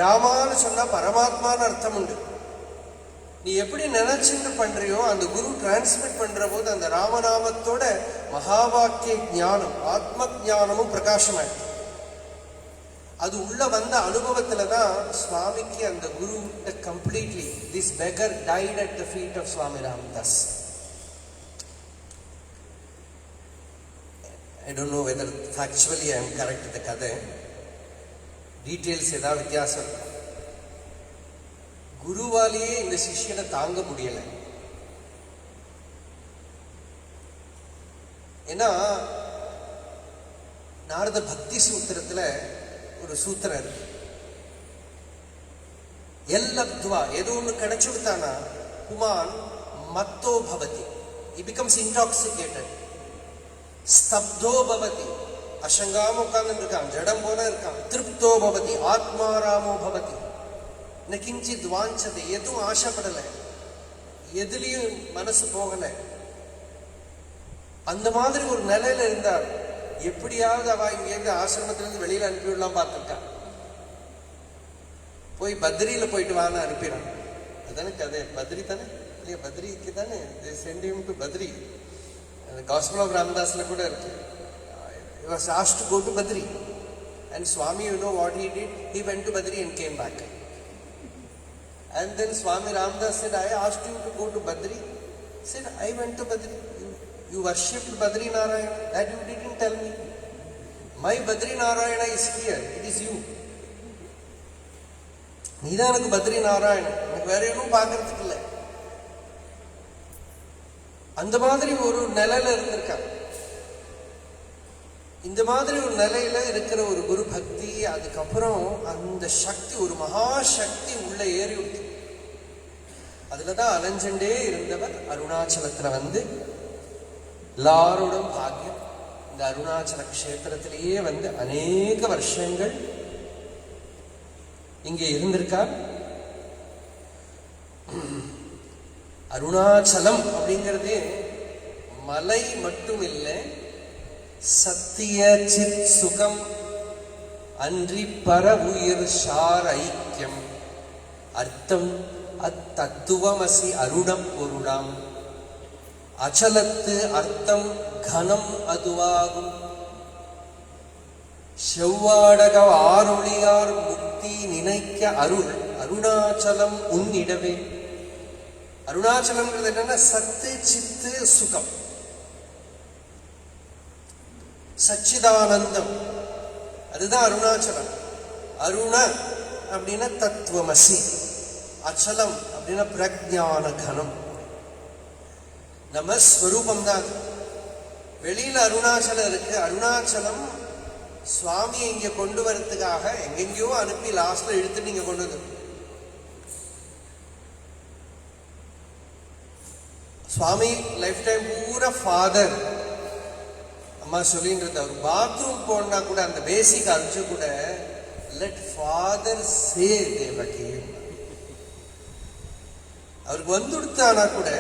ராமான்னு சொன்னா பரமாத்மான்னு அர்த்தம் உண்டு. நீ எப்படி நினைச்சுட்டு பண்றியோ அந்த குரு டிரான்ஸ்மிட் பண்ற போது அந்த ராமநாமத்தோட மகா வாக்கிய ஞானம், ஆத்ம ஞானமும் பிரகாசமாயிடுது. அது உள்ள வந்த அனுபவத்துலதான் சுவாமிக்கு அந்த குரு completely, this beggar tied at the feet of Swami Ramdas. I don't know whether factually I am correct இந்த கதை. டீட்டெயில்ஸ் ஏதாவது வித்தியாசம் இருக்கும். குருவாலேயே இந்த சிஷ்யனை தாங்க முடியல. ஏன்னா நாரத பக்தி சூத்திரத்துல ஒரு சூத்திரம் இருக்கு. எல்லப்துவா, ஏதோ ஒண்ணு கிடைச்சு விட்டானா புமான் மத்தோ பவதி, he becomes intoxicated. ஸ்தப்தோ பவதி, அசங்காம உட்கார்ந்து இருக்கான், ஜடம் போல இருக்கான். திருப்தோ பவதி, ஆத்மாராமோ பவதி, நகிஞ்சித் வாஞ்சதை, எதுவும் ஆசைப்படலை, எதுலயும் மனசு போகல. அந்த மாதிரி ஒரு நிலையில இருந்தார். எப்படியாவது அவ இங்கேருந்து ஆசிரமத்திலிருந்து வெளியில அனுப்பிவிடலாம் பார்த்துருக்கா. போய் பத்ரியில போயிட்டு வான்னு அனுப்பினான். அதுதானே கதை, பத்ரி தானே இல்லையா? பத்ரிக்கு தானே send him to Badri. Gospel of Ramdasல கூட இருக்கு. He was asked to go to Badri, and Swami, you know what he did? He went to Badri and came back. And then Swami Ramdas said, I asked you to go to Badri. He said, I went to Badri. You worshipped Badri Narayana. That you didn't tell me. My Badri Narayana is here. It is you. நீதான் எனக்கு பத்ரி நாராயணன், எனக்கு வேற எதுவும் பார்க்கறதுக்கு இல்லை. அந்த மாதிரி ஒரு நிலையில இருந்திருக்காங்க. இந்த மாதிரி ஒரு நிலையில இருக்கிற ஒரு குரு பக்தி, அதுக்கப்புறம் அந்த சக்தி, ஒரு மகாசக்தி உள்ள ஏறி விட்டு, அதுலதான் அலைஞ்சண்டே இருந்தவர் அருணாச்சலத்துல வந்து எல்லாரோடும் பாக்கியம். இந்த அருணாச்சல கஷேத்திரத்திலேயே வந்து அநேக வருஷங்கள் இங்கே இருந்திருக்கார். அருணாச்சலம் அப்படிங்கிறது மலை மட்டும் இல்லை, சத்திய சித் சுகம் அன்றி பர உயிர் சார் ஐக்கியம் அர்த்தம் அத்தத்துவமசி அருணம் பொருளாம் அச்சலத்து அர்த்தம் கனம் அதுவாகும் செவ்வாடக ஆரொளியார் முக்தி நினைக்க அருள் அருணாச்சலம் உன்னிடவே. அருணாச்சலம்ங்கிறது என்னன்னா சத்து சித்து சுகம், சச்சிதானந்தம், அதுதான் அருணாச்சலம். அருண அப்படின்னா தத்துவமசி, அச்சலம் அப்படின்னா பிரஜான கனம். நம்ம ஸ்வரூபம் தான். வெளியில அருணாச்சலம் இருக்கு. அருணாச்சலம் சுவாமியை இங்க கொண்டு வரதுக்காக எங்கெங்கயோ அனுப்பி லாஸ்ட்ல இழுத்து நீங்க கொண்டு வந்து. சுவாமி லைஃப் டைம் பூரா ஃபாதர். அம்மா சொல்லின்றது, அவர் பாத்ரூம் போனா கூட அந்த பேசிக் அரிச்சு கூட லெட் ஃபாதர் சே தேவகி. அவருக்கு வந்து கொடுத்தானா கூட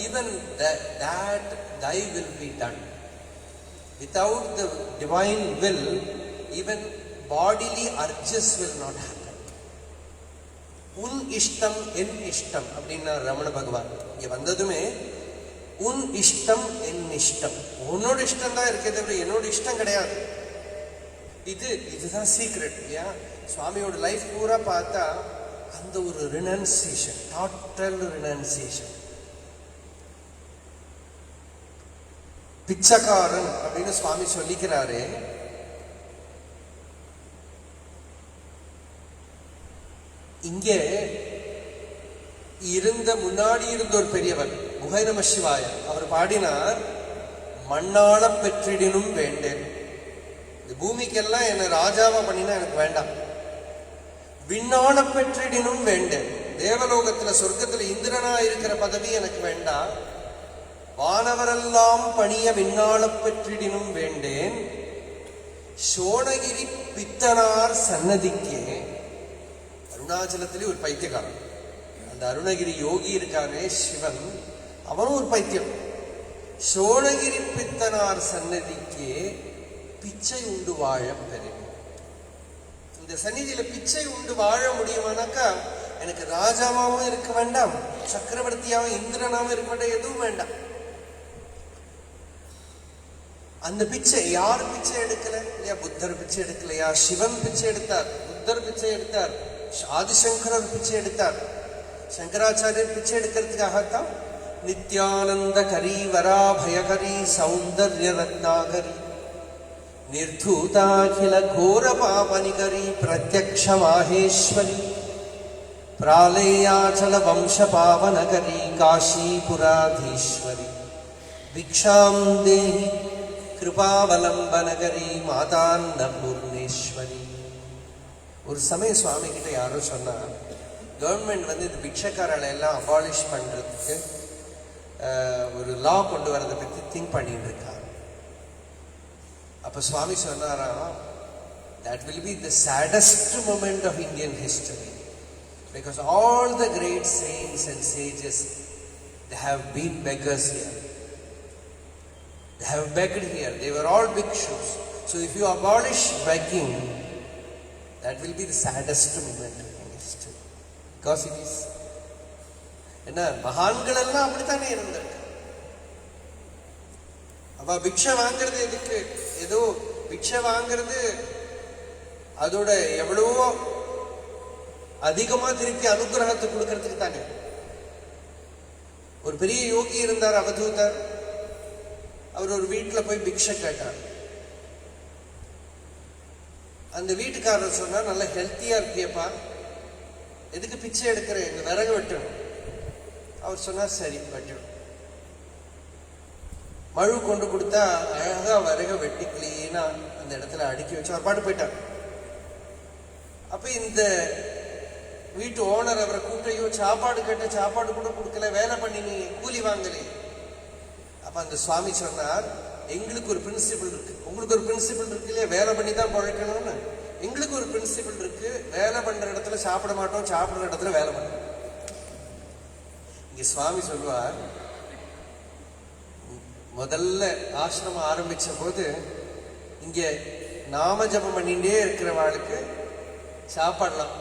even that thy will be done. Without the divine will, even bodily urges will not happen. உன் இஷ்டம் என் இஷ்டம் அப்படின்னா ரமண பகவான் இங்க வந்ததுமே உன் இஷ்டம் என் இஷ்டம், உன்னோட இஷ்டம் தான் இருக்கே தவிர என்னோட இஷ்டம் கிடையாது. இதுதான் சீக்ரெட் இல்லையா? சுவாமியோட லைஃப் பூரா பார்த்தா அந்த ஒரு ரினன்சியேஷன், டோட்டல் ரினன்சியேஷன். பிச்சைக்காரன் அப்படின்னு சுவாமி சொல்லிக்கிறாரு. இங்கே முன்னாடி இருந்த ஒரு பெரியவர் குகை நம சிவாய, அவர் பாடினார், மண்ணாள பெற்றிடினும் வேண்டேன். இந்த பூமிக்கெல்லாம் என்ன ராஜாவா பண்ணினா எனக்கு வேண்டாம். விண்ணாள பெற்றிடினும் வேண்டேன். தேவலோகத்துல சொர்க்கத்துல இந்திரனா இருக்கிற பதவி எனக்கு வேண்டாம். வானவரெல்லாம் பணிய விண்ணாள பெற்றிடினும் வேண்டேன். சோணகிரி பித்தனார் சன்னதிக்கே. அருணாச்சலத்திலே ஒரு பைத்தியக்காரன். அந்த அருணகிரி யோகி இருக்கானே சிவன், அவனும் ஒரு பைத்தியம். சோணகிரி பித்தனார் சன்னதிக்கே பிச்சை உண்டு வாழ பெறும். இந்த சந்நிதியில பிச்சை உண்டு வாழ முடியுமானாக்கா எனக்கு ராஜாவாகவும் இருக்க வேண்டாம், சக்கரவர்த்தியாவும் இந்திரனாவும் இருக்க வேண்டாம், எதுவும் வேண்டாம். அந்த பிச்சை யார் பிச்சை எடுக்கல இல்லையா? புத்தர் பிச்சை எடுக்கலையா? சிவன் பிச்சை எடுத்தார், புத்தர் பிச்சை எடுத்தார், ஆதிசங்கரர் பிச்சை எடுத்தார். சங்கராச்சாரியர் பிச்சை எடுக்கிறதுக்காகத்தான் நித்யானந்த கரி வராபயகரி சௌந்தர்ய ரத்னாகரி நிர்தூதாகில கோர பாபனிகரி பிரத்யக்ஷ மாஹேஸ்வரி பிராலேயாச்சல வம்ச பாவனகரி காஷீபுராதீஸ்வரி பிக்ஷாம் தேஹி கிருபாவலம்பனகரி மாதான்ன பூர்ணேஸ்வரி. ஒரு சமயம் சுவாமி கிட்ட யாரோ சொன்னா, கவர்மெண்ட் வந்து இந்த பிக்ஷக்காரர்களை எல்லாம் அபாலிஷ் பண்றதுக்கு ஒரு லா கொண்டு வரதை பத்தி திங்க் பண்ணிட்டு இருக்காங்க. அப்ப சுவாமி சொன்னாராம், that will be the saddest moment of Indian history, because all the great saints and sages, they have been beggars here. They have begged here. They were all bhikshus. So if you abolish begging, that will be the saddest moment in history. Because it is. என்ன மகான்கள் எல்லாம் அப்படித்தானே இருந்திருக்கு. அப்ப பிக்ஷை வாங்கிறது எதுக்கு? ஏதோ பிக்ஷை வாங்கிறது அதோட எவ்வளவோ அதிகமா திருப்பி அனுகிரகத்தை கொடுக்கறதுக்கு தானே. ஒரு பெரிய யோகி இருந்தார், அவதூதர். அவர் ஒரு வீட்டுல போய் பிக்ஷை கேட்டார். அந்த வீட்டுக்காரர் சொன்னார், நல்ல ஹெல்த்தியா இருக்கியப்பா, எதுக்கு பிச்சை எடுக்கிற, இந்த விறகு வெட்டணும். அவர் சொன்னார், சரி வெட்டணும். மழு கொண்டு கொடுத்தா அழகா வரக வெட்டி கிளீனா அந்த இடத்துல அடுக்கி வச்சு அவர் பாட்டு போயிட்டார். அப்ப இந்த வீட்டு ஓனர் அவரை கூட்டையோ சாப்பாடு கேட்ட சாப்பாடு கூட கொடுக்கல, வேலை பண்ணி நீ கூலி வாங்கலே. அப்ப அந்த சுவாமி சொன்னார், எங்களுக்கு ஒரு பிரின்சிபிள் இருக்கு, உங்களுக்கு ஒரு பிரின்சிபிள் இருக்கு இல்லையா, வேலை பண்ணி தான் பழைக்கணும்னு. எங்களுக்கு ஒரு பிரின்சிபிள் இருக்கு, வேலை பண்ற இடத்துல சாப்பிட மாட்டோம், சாப்பிடுற இடத்துல வேலை பண்ணுவோம். இங்க சுவாமி சொல்லுவார், முதல்ல ஆசிரமம் ஆரம்பிச்ச போது இங்க நாம ஜபம் பண்ணிட்டே இருக்கிறவாளுக்கு சாப்பாடலாம்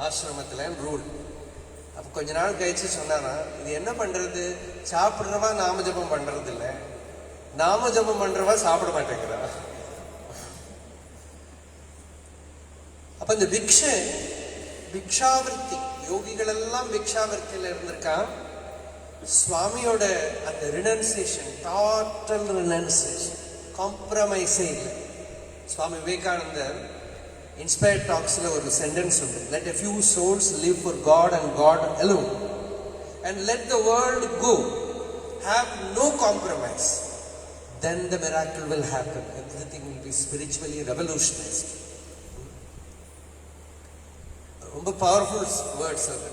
ஆசிரமத்துல ரூல். அப்ப கொஞ்ச நாள் கழிச்சு சொன்னானா, இது என்ன பண்றது, சாப்பிடுறவா நாம ஜபம் பண்றது இல்ல, நாம ஜபம் பண்றவா சாப்பிட மாட்டேங்கிறா. அப்ப இந்த பிக்ஷாவிருத்தி, யோகிகள் எல்லாம் பிக்ஷாவிருத்தியில இருந்திருக்கான். சுவாமியோட அந்த ரினன்சியேஷன், டோட்டல் ரினன்சியேஷன், காம்ப்ரமைஸே இல்லை. சுவாமி விவேகானந்தர் இன்ஸ்பயர்ட் டாக்ஸ்ல ஒரு சென்டென்ஸ் உண்டு, let a few souls live for God and God alone and let the world go, have no compromise, then the miracle will happen, everything will be spiritually revolutionized. ரொம்ப powerful words அது.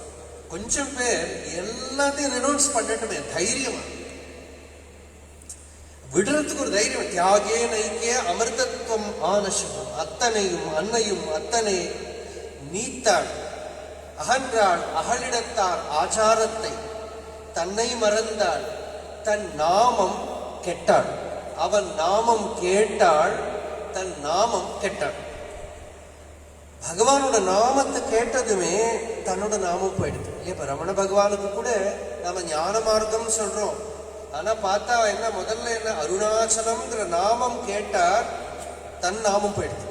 கொஞ்சம் பேர் எல்லாத்தையும் renounce பண்ணட்டுமே, தைரியமா விடுறதுக்கு ஒரு தைரியம். தியாகே Nike அமிர்தத்துவம் ஆனசம், அத்தனையும் அன்னையும் அத்தனை நீத்தாள் அகன்றாள் அகலிடத்தார் ஆச்சாரத்தை, தன்னை மறந்தாள் தன் நாமம் கெட்டாள், அவன் நாமம் கேட்டாள் தன் நாமம் கெட்டாள். பகவானோட நாமத்தை கேட்டதுமே தன்னோட நாமம் போயிடுது இல்லையா. இப்ப ரமண பகவானுக்கு கூட நாம ஞான மார்க்கம் சொல்றோம், ஆனா பார்த்தா என்ன, முதல்ல என்ன, அருணாச்சலம்ங்கிற நாமம் கேட்டார், தன் நாமம் போயிடுது.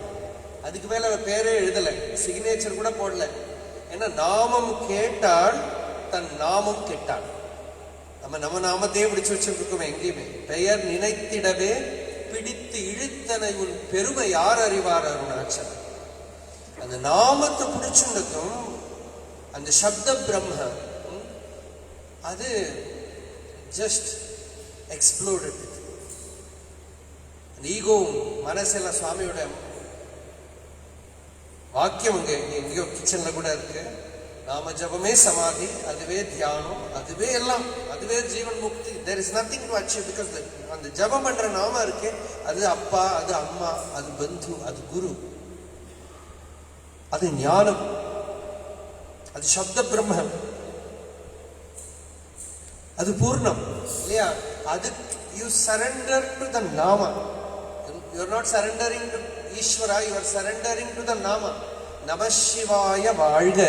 அதுக்கு மேல அவர் பேரே எழுதல, சிக்னேச்சர் கூட போடல. ஏன்னா நாமம் கேட்டால் தன் நாமம் கெட்டாள். நம்ம நாமத்தையே பிடிச்சு வச்சிருக்கோமே எங்கேயுமே. பெயர் நினைத்திடவே பிடித்து இழுத்தனை உன் பெருமை யார் அறிவார் அருணாச்சலம். அந்த நாமத்தை பிடிச்சுண்டதும் அந்த சப்த பிரம்ம அது ஜஸ்ட் எக்ஸ்ப்ளோடட். அந்த ஈகோ மனசெல்லாம் சுவாமியோட வாக்கியம் இங்க எங்கேயோ கிச்சன்ல கூட இருக்கு, நாம ஜபமே சமாதி, அதுவே தியானம், அதுவே எல்லாம், அதுவே ஜீவன் முக்தி. there is nothing to achieve because அந்த ஜபம் பண்ற நாம இருக்கு, அது அப்பா, அது அம்மா, அது பந்து, அது குரு, அது ஞானம், அது சப்த பிரம்மம், அது பூர்ணம் இல்லையா. அது you surrender to the nama, you are not surrendering to ஈஸ்வரா, you are surrendering to the nama. நமசிவாய வாழ்க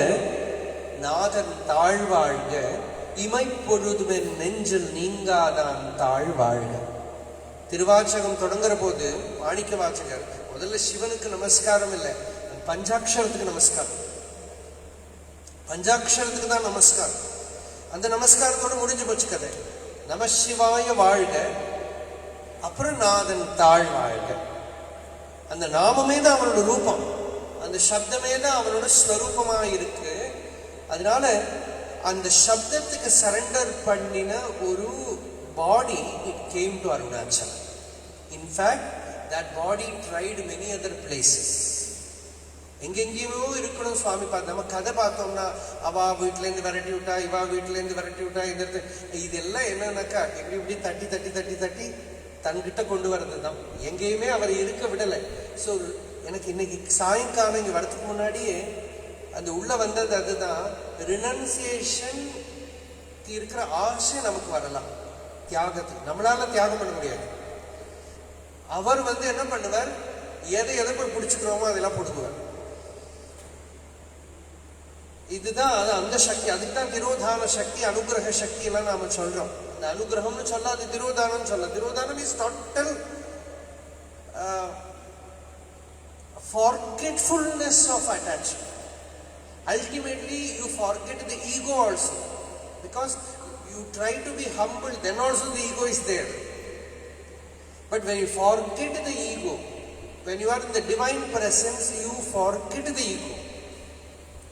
நாதன் தாழ்வாழ்க, இமைப்பொழுதுமென் நெஞ்சில் நீங்காதான் தாழ்வாழ்க. திருவாச்சகம் தொடங்குற போது மாணிக்க வாச்சகர் முதல்ல சிவனுக்கு நமஸ்காரம் இல்லை, பஞ்சாட்சரத்துக்கு நமஸ்காரம், பஞ்சாட்சரத்துக்கு தான் நமஸ்காரம். அந்த நமஸ்காரத்தோட முடிஞ்சு போச்சு கதை. நமசிவாய வாழ்க, அப்புறம் நாதன் தாழ்வாழ்க. அந்த நாமமே தான் அவனோட ரூபம், அந்த சப்தமே தான் அவனோட ஸ்வரூபமா இருக்கு. அதனால அந்த சப்தத்துக்கு சரண்டர் பண்ணின ஒரு body it came to Arunachalam. In fact that body tried many other places. எங்கெங்கேயோ இருக்கணும் சுவாமி பார்த்து. நம்ம கதை பார்த்தோம்னா அவா வீட்டிலேருந்து விரட்டி விட்டா, இவா வீட்டிலேருந்து விரட்டி விட்டா, இதெல்லாம் என்னன்னாக்கா இப்படி இப்படி தட்டி தட்டி தட்டி தட்டி தன்கிட்ட கொண்டு வர்றது தான். எங்கேயுமே அவர் இருக்க விடலை. ஸோ எனக்கு இன்னைக்கு சாயங்காலம் இங்கே வரதுக்கு முன்னாடியே அந்த உள்ள வந்தது அதுதான், ரினன்சியேஷன் இருக்கிற ஆசை நமக்கு வரலாம். தியாகத்துக்கு நம்மளால தியாகம் பண்ண முடியாது. அவர் என்ன பண்ணுவார், எதை எதை போய் பிடிச்சுக்கிறோமோ அதெல்லாம் போடுவார். இதுதான் அந்த சக்தி. அதுக்கு தான் திரோதான சக்தி, அனுகிரக சக்தி எல்லாம் நாம சொல்றோம். அந்த அனுகிரகம்னு சொல்ல, அது திரோதானம் சொல்ல. திரோதானம் is total forgetfulness of attachment. Ultimately you forget the ego also, because you try to be humble, then also the ego is there. But when you forget the ego, when you are in the divine presence, you forget the ego.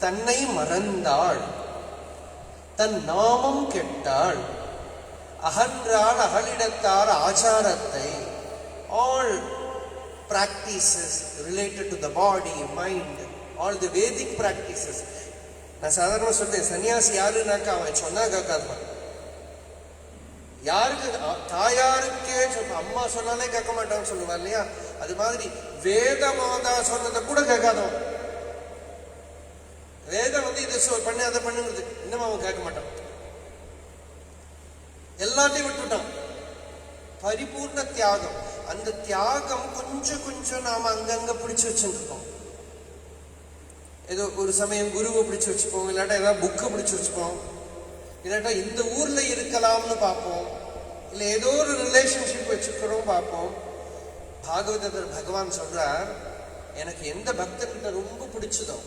தன்னை மறந்தாள், தன் நாமம் கெட்டாள், அகன்றால் அகலிடத்தார் ஆச்சாரத்தை, all practices related to the body, mind, all the Vedic practices. நான் சாதாரணமா சொல்றேன், சன்னியாசி யாருன்னாக்கா அவன் சொன்னா கேட்காதுப்பான். யாருக்கு தாயாருக்கே அம்மா சொன்னாலே கேட்க மாட்டான்னு சொல்லுவா இல்லையா, அது மாதிரி வேத மாதா சொன்னதை கூட கேட்காதவன். வேதம் இது பண்ணு அதை பண்ணுங்கிறது இன்னும் அவன் கேட்க மாட்டான். எல்லாத்தையும் விட்டுட்டான். பரிபூர்ண தியாகம். அந்த தியாகம் கொஞ்சம் கொஞ்சம் நாம அங்கங்க பிடிச்சு வச்சுருக்கோம். ஏதோ ஒரு சமயம் குருவை பிடிச்சு வச்சுப்போம், இல்லாட்டா ஏதாவது புக்கை பிடிச்சு வச்சுப்போம், இல்லாட்டா இந்த ஊர்ல இருக்கலாம்னு பார்ப்போம், இல்லை ஏதோ ஒரு ரிலேஷன்ஷிப் வச்சுக்கிறோம் பார்ப்போம். பாகவதர் பகவான் சொல்றார், எனக்கு எந்த பக்தர்கிட்ட ரொம்ப பிடிச்சதோ,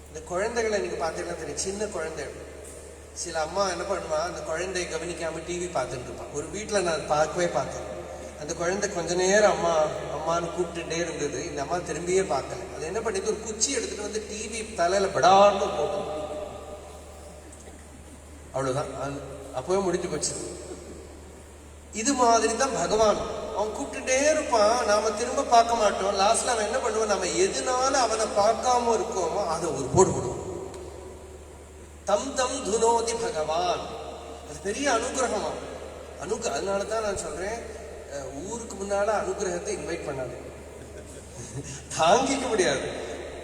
இந்த குழந்தைகளை நீங்க பார்த்தீங்கன்னா தெரியும், சின்ன குழந்தைகள். சில அம்மா என்ன பண்ணுவா, அந்த குழந்தைய கவனிக்காம டிவி பார்த்துட்டு இருப்பான். ஒரு வீட்டில் நான் பார்க்கவே பார்த்தேன். அந்த குழந்தை கொஞ்ச நேரம் அம்மா அம்மான்னு கூப்பிட்டுட்டே இருந்தது. இந்த அம்மா திரும்பியே பார்க்கல. அது என்ன பண்ணிட்டு ஒரு குச்சி எடுத்துட்டு வந்து டிவி தலையில படார்னு போட்டோம். அவ்வளவுதான், அப்பவே முடிஞ்சு போச்சு. இது மாதிரி தான் பகவான். அவன் கூப்பிட்டுட்டே இருப்பான், நாம திரும்ப பார்க்க மாட்டோம். லாஸ்ட்ல அவன் என்ன பண்ணுவான், நம்ம எதுனால அவனை பார்க்காம இருக்கோமோ அதை ஒரு போடு போடுவோம். தம் தம் துனோதி பகவான். அது பெரிய அனுகிரகமா. அதனாலதான் நான் சொல்றேன், ஊருக்கு முன்னால அனுகிரகத்தை இன்வைட் பண்ணாது, தாங்கிக்க முடியாது.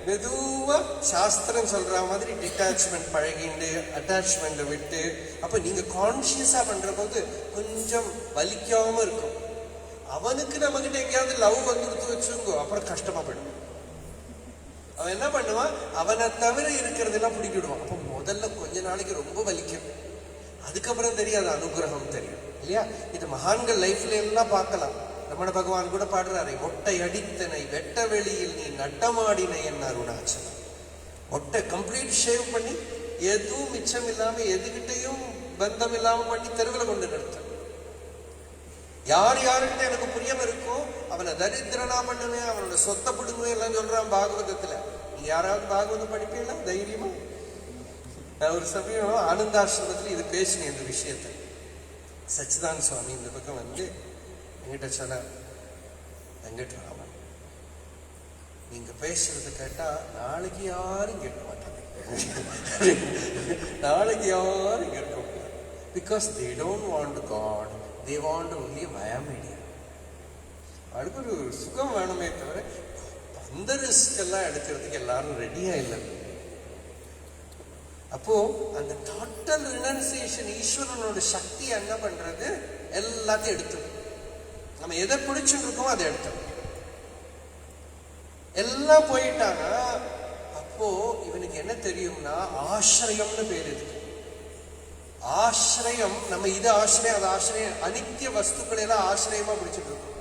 மெதுவா சாஸ்திரம் சொல்ற மாதிரி டிட்டாச்மெண்ட் பழகிண்டு அட்டாச்மெண்ட் விட்டு, அப்ப நீங்க கான்சியஸா பண்ற போது கொஞ்சம் வலிக்காம இருக்கும். அவனுக்கு நம்ம கிட்ட எங்கேயாவது லவ் வந்துடுத்து வச்சுங்கோ, அப்புறம் கஷ்டமா போயிடும். அவன் என்ன பண்ணுவான், அவனை தவிர இருக்கிறதெல்லாம் பிடிக்கிடுவான். அப்ப முதல்ல கொஞ்ச நாளைக்கு ரொம்ப வலிக்கும், அதுக்கப்புறம் தெரியாது, அனுகிரகம் தெரியும் இல்லையா. இது மகான்கள் லைஃப்ல எல்லாம் பார்க்கலாம். ரமண பகவான் கூட பாடுறாரு, மொட்டை அடித்தனை வெட்ட வெளியில் நீ நட்டமாடினை என்ன அருணாச்சலம். மொட்டை கம்ப்ளீட் ஷேவ் பண்ணி எதுவும் மிச்சம் இல்லாம எதுகிட்டையும் பந்தம் இல்லாம பண்ணி தெருவில் கொண்டு நிறுத்த. யார் யாருக்கிட்ட எனக்கு புரியாம இருக்கோ அவனை தரித்திரனா பண்ணுவேன், அவனோட சொத்தை பிடுங்குவேன் எல்லாம் சொல்றான் பாகவதத்துல. நீங்க யாராவது பாகவதம் படிப்பீங்களா தைரியமா? நான் ஒரு சமயம் ஆனந்தாசிரமத்துல இது பேசினேன் இந்த விஷயத்த. சச்சிதானந்த சுவாமி இந்த பக்கம் வந்து என்கிட்ட சொன்னார், வெங்கட்ராமன் நீங்க பேசுறது கேட்டா நாளைக்கு யாரும் கேட்க மாட்டாங்க, நாளைக்கு யாரும் கேட்க மாட்டாங்க. Because they don't want God, they want only via media. அதுக்கு ஒரு சுகம் வேணுமே தவிர அந்த ரிஸ்க் எல்லாம் எடுக்கிறதுக்கு எல்லாரும் ரெடியா இல்லை. அப்போ அந்த டோட்டல் ரினன்சியேஷன், ஈஸ்வரனோட சக்தி என்ன பண்றது, எல்லாத்தையும் எடுத்து நம்ம எதை பிடிச்சுட்டு இருக்கோம் அதை எடுத்தோம், எல்லாம் போயிட்டாங்க. அப்போ இவனுக்கு என்ன தெரியும்னா ஆசிரியம்னு பேரு இருக்கு. ஆசிரியம், நம்ம இது ஆசிரியம் அது ஆசிரியம், அனித்திய வஸ்துக்களை எல்லாம் ஆசிரியமா பிடிச்சிட்டு இருக்கோம்.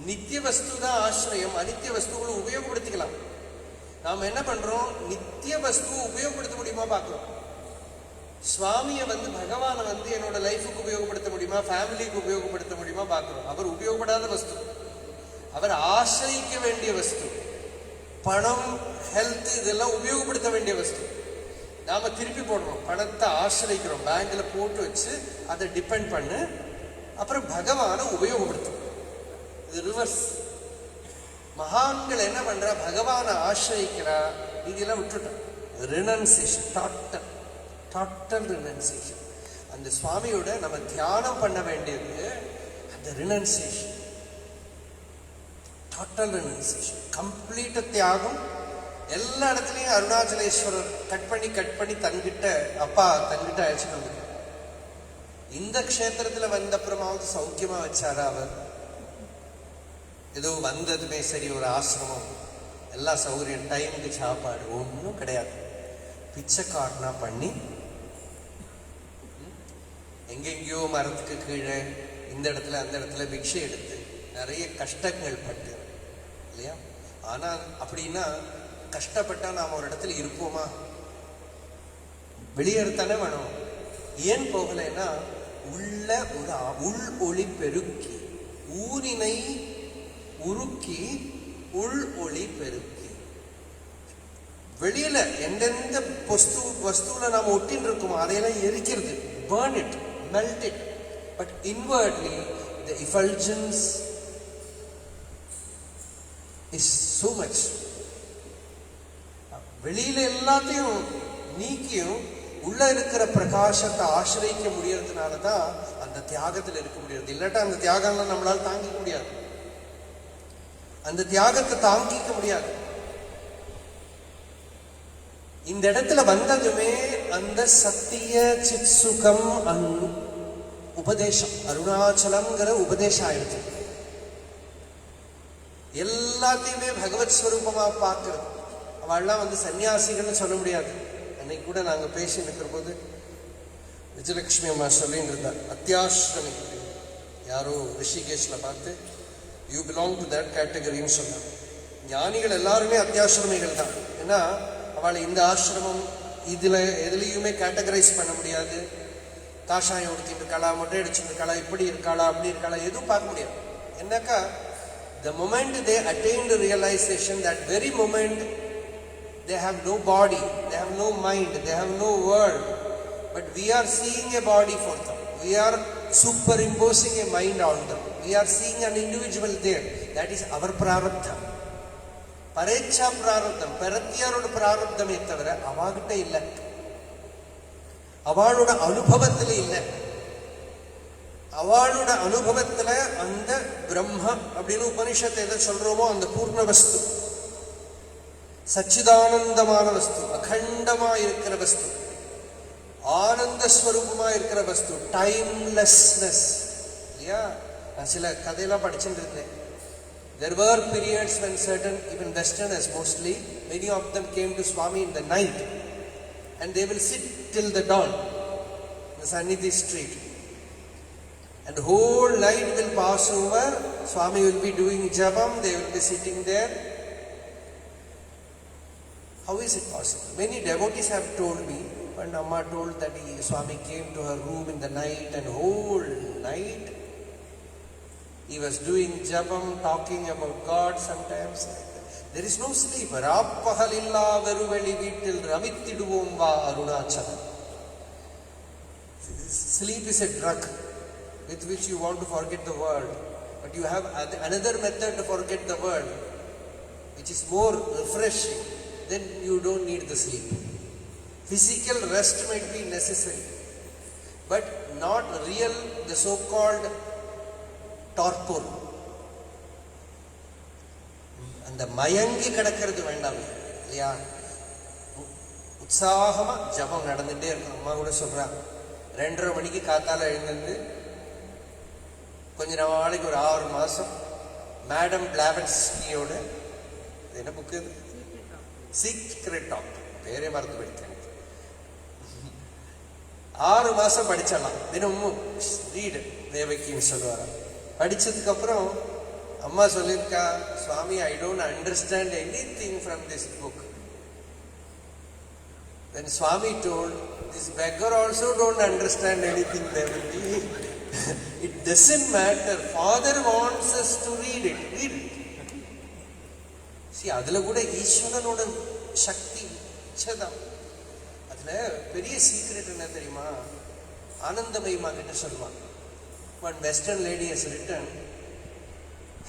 நித்திய வஸ்து தான் ஆசிரியம், அனித்திய வஸ்துக்களை உபயோகப்படுத்திக்கலாம். நாம என்ன பண்றோம், நித்திய வஸ்துவை உபயோகப்படுத்த முடியுமா பாக்குறோம். சுவாமியை பகவானை என்னோட லைஃபுக்கு உபயோகப்படுத்த முடியுமா, ஃபேமிலிக்கு உபயோகப்படுத்த முடியுமா பாக்குறோம். அவர் உபயோகப்படாத வஸ்து, அவர் ஆசிரியிக்க வேண்டிய வஸ்து. பணம், ஹெல்த் இதெல்லாம் உபயோகப்படுத்த வேண்டிய வஸ்து. நாம திருப்பி போடுறோம், பணத்தை ஆசிரிக்கிறோம், பேங்க்ல போட்டு வச்சு அதை டிபெண்ட் பண்ணு, அப்புறம் பகவானை உபயோகப்படுத்தும். இது ரிவர்ஸ். மகான்கள் என்ன பண்றா, பகவானை ஆசிரிக்கிறா, இதெல்லாம் விட்டுட்டோம். Renunciation, total renunciation. அந்த சுவாமியோட நம்ம தியானம் பண்ண வேண்டியது அந்த ரினன்சியேஷன், டோட்டல் ரினன்சியேஷன், கம்ப்ளீட் தியாகம். எல்லா இடத்துலயும் அருணாச்சலேஸ்வரர் கட் பண்ணி தன்கிட்ட அழைச்சிட்டு வந்து இந்த க்ஷேத்திரத்துல வந்த அப்புறமாவது சௌக்கியமா வச்சாரா அவர்? ஏதோ வந்ததுமே சரி ஒரு ஆசிரமம், எல்லா சௌகரியம், டைமுக்கு சாப்பாடு ஒன்றும் கிடையாது. பிச்சைக்காரனா பண்ணி எங்கெங்கயோ மரத்துக்கு கீழே இந்த இடத்துல அந்த இடத்துல பிக்ஷை எடுத்து நிறைய கஷ்டங்கள் பட்டு இல்லையா. ஆனா அப்படின்னா கஷ்டப்பட்டா நாம ஒரு இடத்துல இருப்போமா? வெளியேறத்தானே வேணும். ஏன் போகலைன்னா உள்ள ஒரு உள் ஒளி பெருக்கி, ஊரினை உருக்கி உள் ஒளி பெருக்கி, வெளியில எந்தெந்த வஸ்துல நாம ஒட்டின்னு இருக்கோமோ அதையெல்லாம் எரிக்கிறது, burn it, melt it. but inwardly the effulgence is so much. வெளியில எல்லாத்தையும் நீக்கியும் உள்ள இருக்கிற பிரகாசத்தை ஆசிரியிக்க முடியறதுனால தான் அந்த தியாகத்தில் இருக்க முடியாது. இல்லாட்டா அந்த தியாகம்லாம் நம்மளால தாங்கிக்க முடியாது. அந்த தியாகத்தை தாங்கிக்க முடியாது. இந்த இடத்துல வந்ததுமே அந்த சத்திய சித் சுகம் உபதேசம், அருணாச்சலம்ங்கிற உபதேசம் ஆயிடுச்சு. எல்லாத்தையுமே பகவத் ஸ்வரூபமா பார்க்கறது. அவள்லாம் வந்து சன்னியாசிகள்னு சொல்ல முடியாது. அன்னைக்கு கூட நாங்க பேசி இருக்கிற போது விஜயலட்சுமி அம்மா சொல்லிட்டு இருந்தார், அத்தியாசிரமி. யாரோ ரிஷிகேஷ்ல பார்த்து யூ பிலாங் டு தட் கேட்டகரின்னு சொன்னாங்க. ஞானிகள் எல்லாருமே அத்தியாசிரமிகள் தான். ஏன்னா அவளை இந்த ஆசிரமம் இதுல எதுலையுமே கேட்டகரைஸ் பண்ண முடியாது. காஷாயம் உடுத்திட்டு இருக்காளா, மொட்டை அடிச்சுட்டு இருக்காளா, இப்படி இருக்காளா, அப்படி இருக்காளா, எதுவும் பார்க்க முடியாது. என்னக்கா the moment they attained realization, that very moment they have no body, they have no mind, they have no world, but we are seeing a body for them, we are superimposing a mind on them, we are seeing an individual there. That is our prarabdha. பரேச்சா பிராரப்தம், பெரத்தியாரோட பிராரப்தமே தவிர அவாகிட்ட இல்லை, அவளோட அனுபவத்துல இல்லை. அவளோட அனுபவத்துல அந்த பிரம்ம அப்படின்னு உபனிஷத்தை எதை சொல்றோமோ அந்த பூர்ண வஸ்து, சச்சிதானந்தமான வஸ்து, அகண்டமா இருக்கிற வஸ்து, ஆனந்த ஸ்வரூபமா இருக்கிற வஸ்து, டைம்லெஸ்னஸ். இல்லையா? நான் சில கதையெல்லாம் படிச்சுட்டு இருந்தேன். There were periods when certain, even Westerners mostly, many of them came to Swami in the night and they will sit till the dawn in the Sannidhi street. And the whole night will pass over, Swami will be doing japam, they will be sitting there. How is it possible? Many devotees have told me, and Amma told that Swami came to her room in the night and whole night he was doing japam, talking about God sometimes. There is no sleep. Rappahalilla veruveli vittil ravittiduvom va arunachalam. Sleep is a drug with which you want to forget the world, but you have another method to forget the world which is more refreshing. Then you don't need the sleep. Physical rest might be necessary, but not real, the so-called torpor. அந்த மயங்கி கிடக்கிறது வேண்டாமே. இல்லையா? உற்சாகமா ஜபம் நடந்துட்டே இருக்கும். அம்மா கூட சொல்றா, 2:30 மணிக்கு காத்தால எழுந்து கொஞ்ச நாளைக்கு ஒரு 6 மாசம் மேடம் பிளாவட்ஸ்கியோட என்ன புக்கு, சீக்ரெட் டாக், பேரே மறந்து படித்தேன். 6 மாசம் படிச்சிடலாம். தினமும் ரீடு தேவகின்னு சொல்லுவாரா. படிச்சதுக்கு அப்புறம் அம்மா சொல்லியிருக்கா, Swami, I don't understand anything from this book. Then Swami told, this beggar also don't understand anything, Devaki. It doesn't matter. Father wants us to read it. Read it. See, அதுல கூட ஈஸ்வரனோட சக்தி இச்சதான். அதுல பெரிய சீக்ரெட் என்ன தெரியுமா? ஆனந்தமயமா கிட்ட சொல்லுவான். One Western lady has written,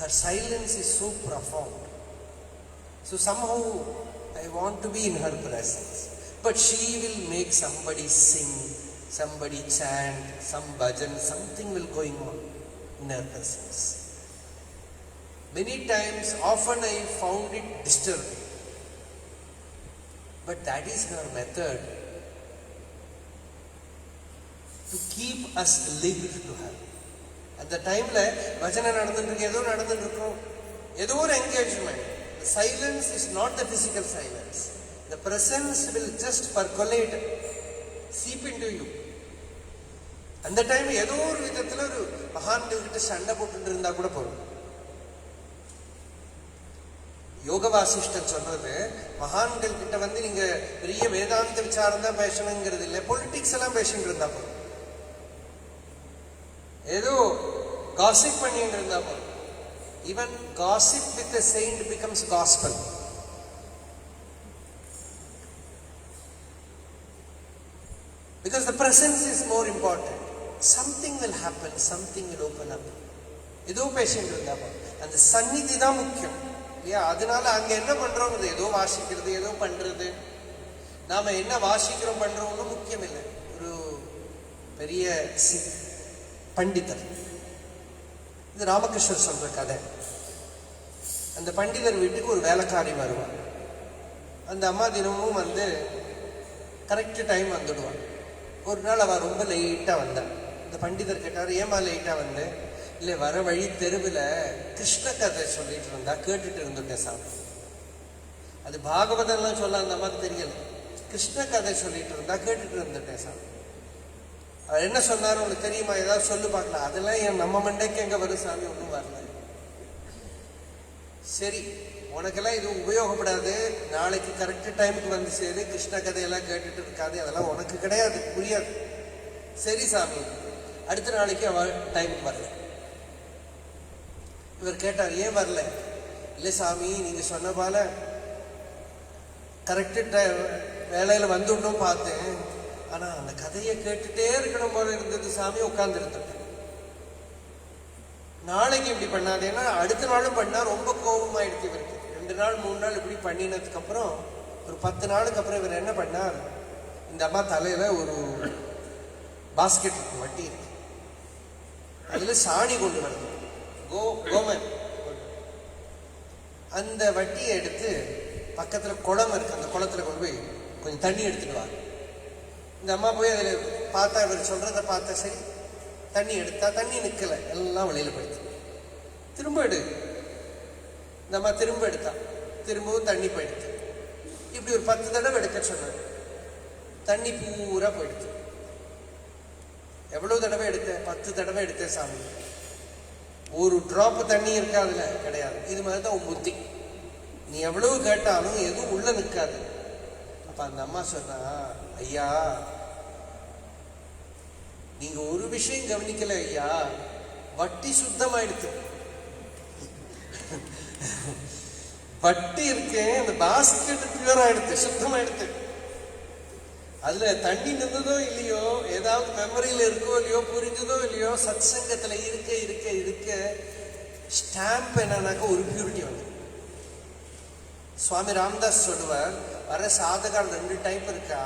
her silence is so profound. So somehow I want to be in her presence. But she will make somebody sing, somebody chant, some bhajan, something will going on in her presence. Many times, often I found it disturbing. But that is her method to keep us linked to her. அந்த டைம்ல பஜனை நடந்துட்டு ஏதோ நடந்துட்டு இருக்கும், ஏதோ ஒரு engagement. The silence is not the physical silence. The presence will just percolate, seep into you. அந்த டைம் ஏதோ ஒரு விதத்துல ஒரு மகான்கள் கிட்ட சண்டை போட்டு இருந்தா கூட போதும். யோக வாசிஷ்டன் சொல்றது, மகான்கள் கிட்ட வந்து நீங்க பெரிய வேதாந்த விசாரம் தான் பேசணுங்கிறது இல்லை, பொலிட்டிக்ஸ் எல்லாம் பேசிட்டு இருந்தா போதும். ஏதோ காசிப் பண்ணிட்டு இருந்தா போதும். Even gossip with a saint becomes gospel. Because the presence is more important. something will happen, something will open up. ஏதோ பேஷண்ட் இருந்தாப்பா, அந்த சந்நிதி தான் முக்கியம் இல்லையா? அதனால அங்க என்ன பண்றோம், ஏதோ வாசிக்கிறது, ஏதோ பண்றது, நாம என்ன வாசிக்கிறோம் பண்றோம்னு முக்கியம் இல்லை. ஒரு பெரிய பண்டிதர், இது ராமகிருஷ்ணர் சொல்ற கதை. அந்த பண்டிதர் வீட்டுக்கு ஒரு வேலைக்காரி வருவார். அந்த அம்மா தினமும் வந்து கரெக்ட் டைம் வந்துடுவான். ஒரு நாள் அவள் ரொம்ப லேட்டாக வந்தாள். இந்த பண்டிதர் கேட்டார், ஏமா லேட்டாக வந்து? இல்லை, வர வழி தெருவில் கிருஷ்ண கதை சொல்லிட்டு இருந்தா கேட்டுட்டு இருந்துட்டேன் சாமி. அது பாகவதம்லாம் சொல்ல அந்த அம்மாவுக்கு தெரியல. கிருஷ்ண கதை சொல்லிட்டு இருந்தா கேட்டுட்டு இருந்துட்டேன் சாமி. அவர் என்ன சொன்னார் உங்களுக்கு தெரியுமா? ஏதாவது சொல்லு பார்க்கலாம். அதெல்லாம் என் நம்ம மண்டைக்கு எங்கே வரும் சாமி? ஒன்றும் வரல. சரி, உனக்கெல்லாம் இது உபயோகப்படாது, நாளைக்கு கரெக்ட் டைமுக்கு வந்து சேரு, கிருஷ்ண கதையெல்லாம் கேட்டுட்டு இருக்காது, அதெல்லாம் உனக்கு கிடையாது, புரியாது. சரி சாமி. அடுத்த நாளைக்கு அவள் டைமுக்கு வரல. இவர் கேட்டார், ஏன் வரல? இல்லை சாமி, நீங்க சொன்ன போல கரெக்ட் வேலையில வந்துடணும் பார்த்தேன், ஆனா அந்த கதையை கேட்டுட்டே இருக்கணும் போல இருந்தது சாமி, உட்கார்ந்து இருந்துட்டேன். நாளைக்கு இப்படி பண்ணாதேன்னா அடுத்த நாளும் பண்ணா ரொம்ப கோபமாயிடுச்சு இவருக்கு. 2 நாள் 3 நாள் இப்படி பண்ணினதுக்கு அப்புறம் ஒரு 10 நாளுக்கு அப்புறம் இவர் என்ன பண்ணார், இந்த அம்மா தலையில ஒரு பாஸ்கெட் இருக்கு, வட்டி இருக்கு, அதுல சாணி கொண்டு வருது, கோமன். அந்த வட்டியை எடுத்து பக்கத்துல குளம் இருக்கு, அந்த குளத்துல கொண்டு போய் கொஞ்சம் தண்ணி எடுத்துடுவார். இந்த அம்மா போய் அதுல பார்த்தா, இவர் சொல்றத பார்த்தா, சரி தண்ணி எடுத்தா தண்ணி நிக்கல, எல்லாம் வெளியில போயிடுச்சு. திரும்ப எடு. இந்த அம்மா திரும்ப எடுத்தா, திரும்பவும் தண்ணி போயிடுச்சு. இப்படி ஒரு 10 தடவை எடுக்க சொன்னார். தண்ணி பூரா போயிடுச்சு. எவ்வளவு தடவை எடுத்தேன்? 10 தடவை எடுத்தேன் சாமி. ஒரு டிராப் தண்ணி இருக்கா அதுல? கிடையாது. இது மாதிரிதான் உன் புத்தி, நீ எவ்வளவு கேட்டாலும் எதுவும் உள்ள நிற்காது. அப்ப அந்த அம்மா சொன்னா, ஐயா நீங்க ஒரு விஷயம் கவனிக்கல ஐயா, வட்டி சுத்தமாயிடுச்சு. வட்டி இருக்கேன், அந்த பாஸ்கெட் பியூர் ஆயிடுச்சு, சுத்தமாயிடுச்சு. அதுல தண்ணி நின்றதோ இல்லையோ, ஏதாவது மெமரியில இருக்கோ இல்லையோ, புரிஞ்சதோ இல்லையோ, சத் சங்கத்துல இருக்க இருக்க இருக்க ஸ்டாம்ப் என்னன்னாக்க ஒரு பியூரிட்டி வந்து. சுவாமி ராமதாஸ் சொல்லுவார், வர சாதகால் 2 டைப் இருக்கா.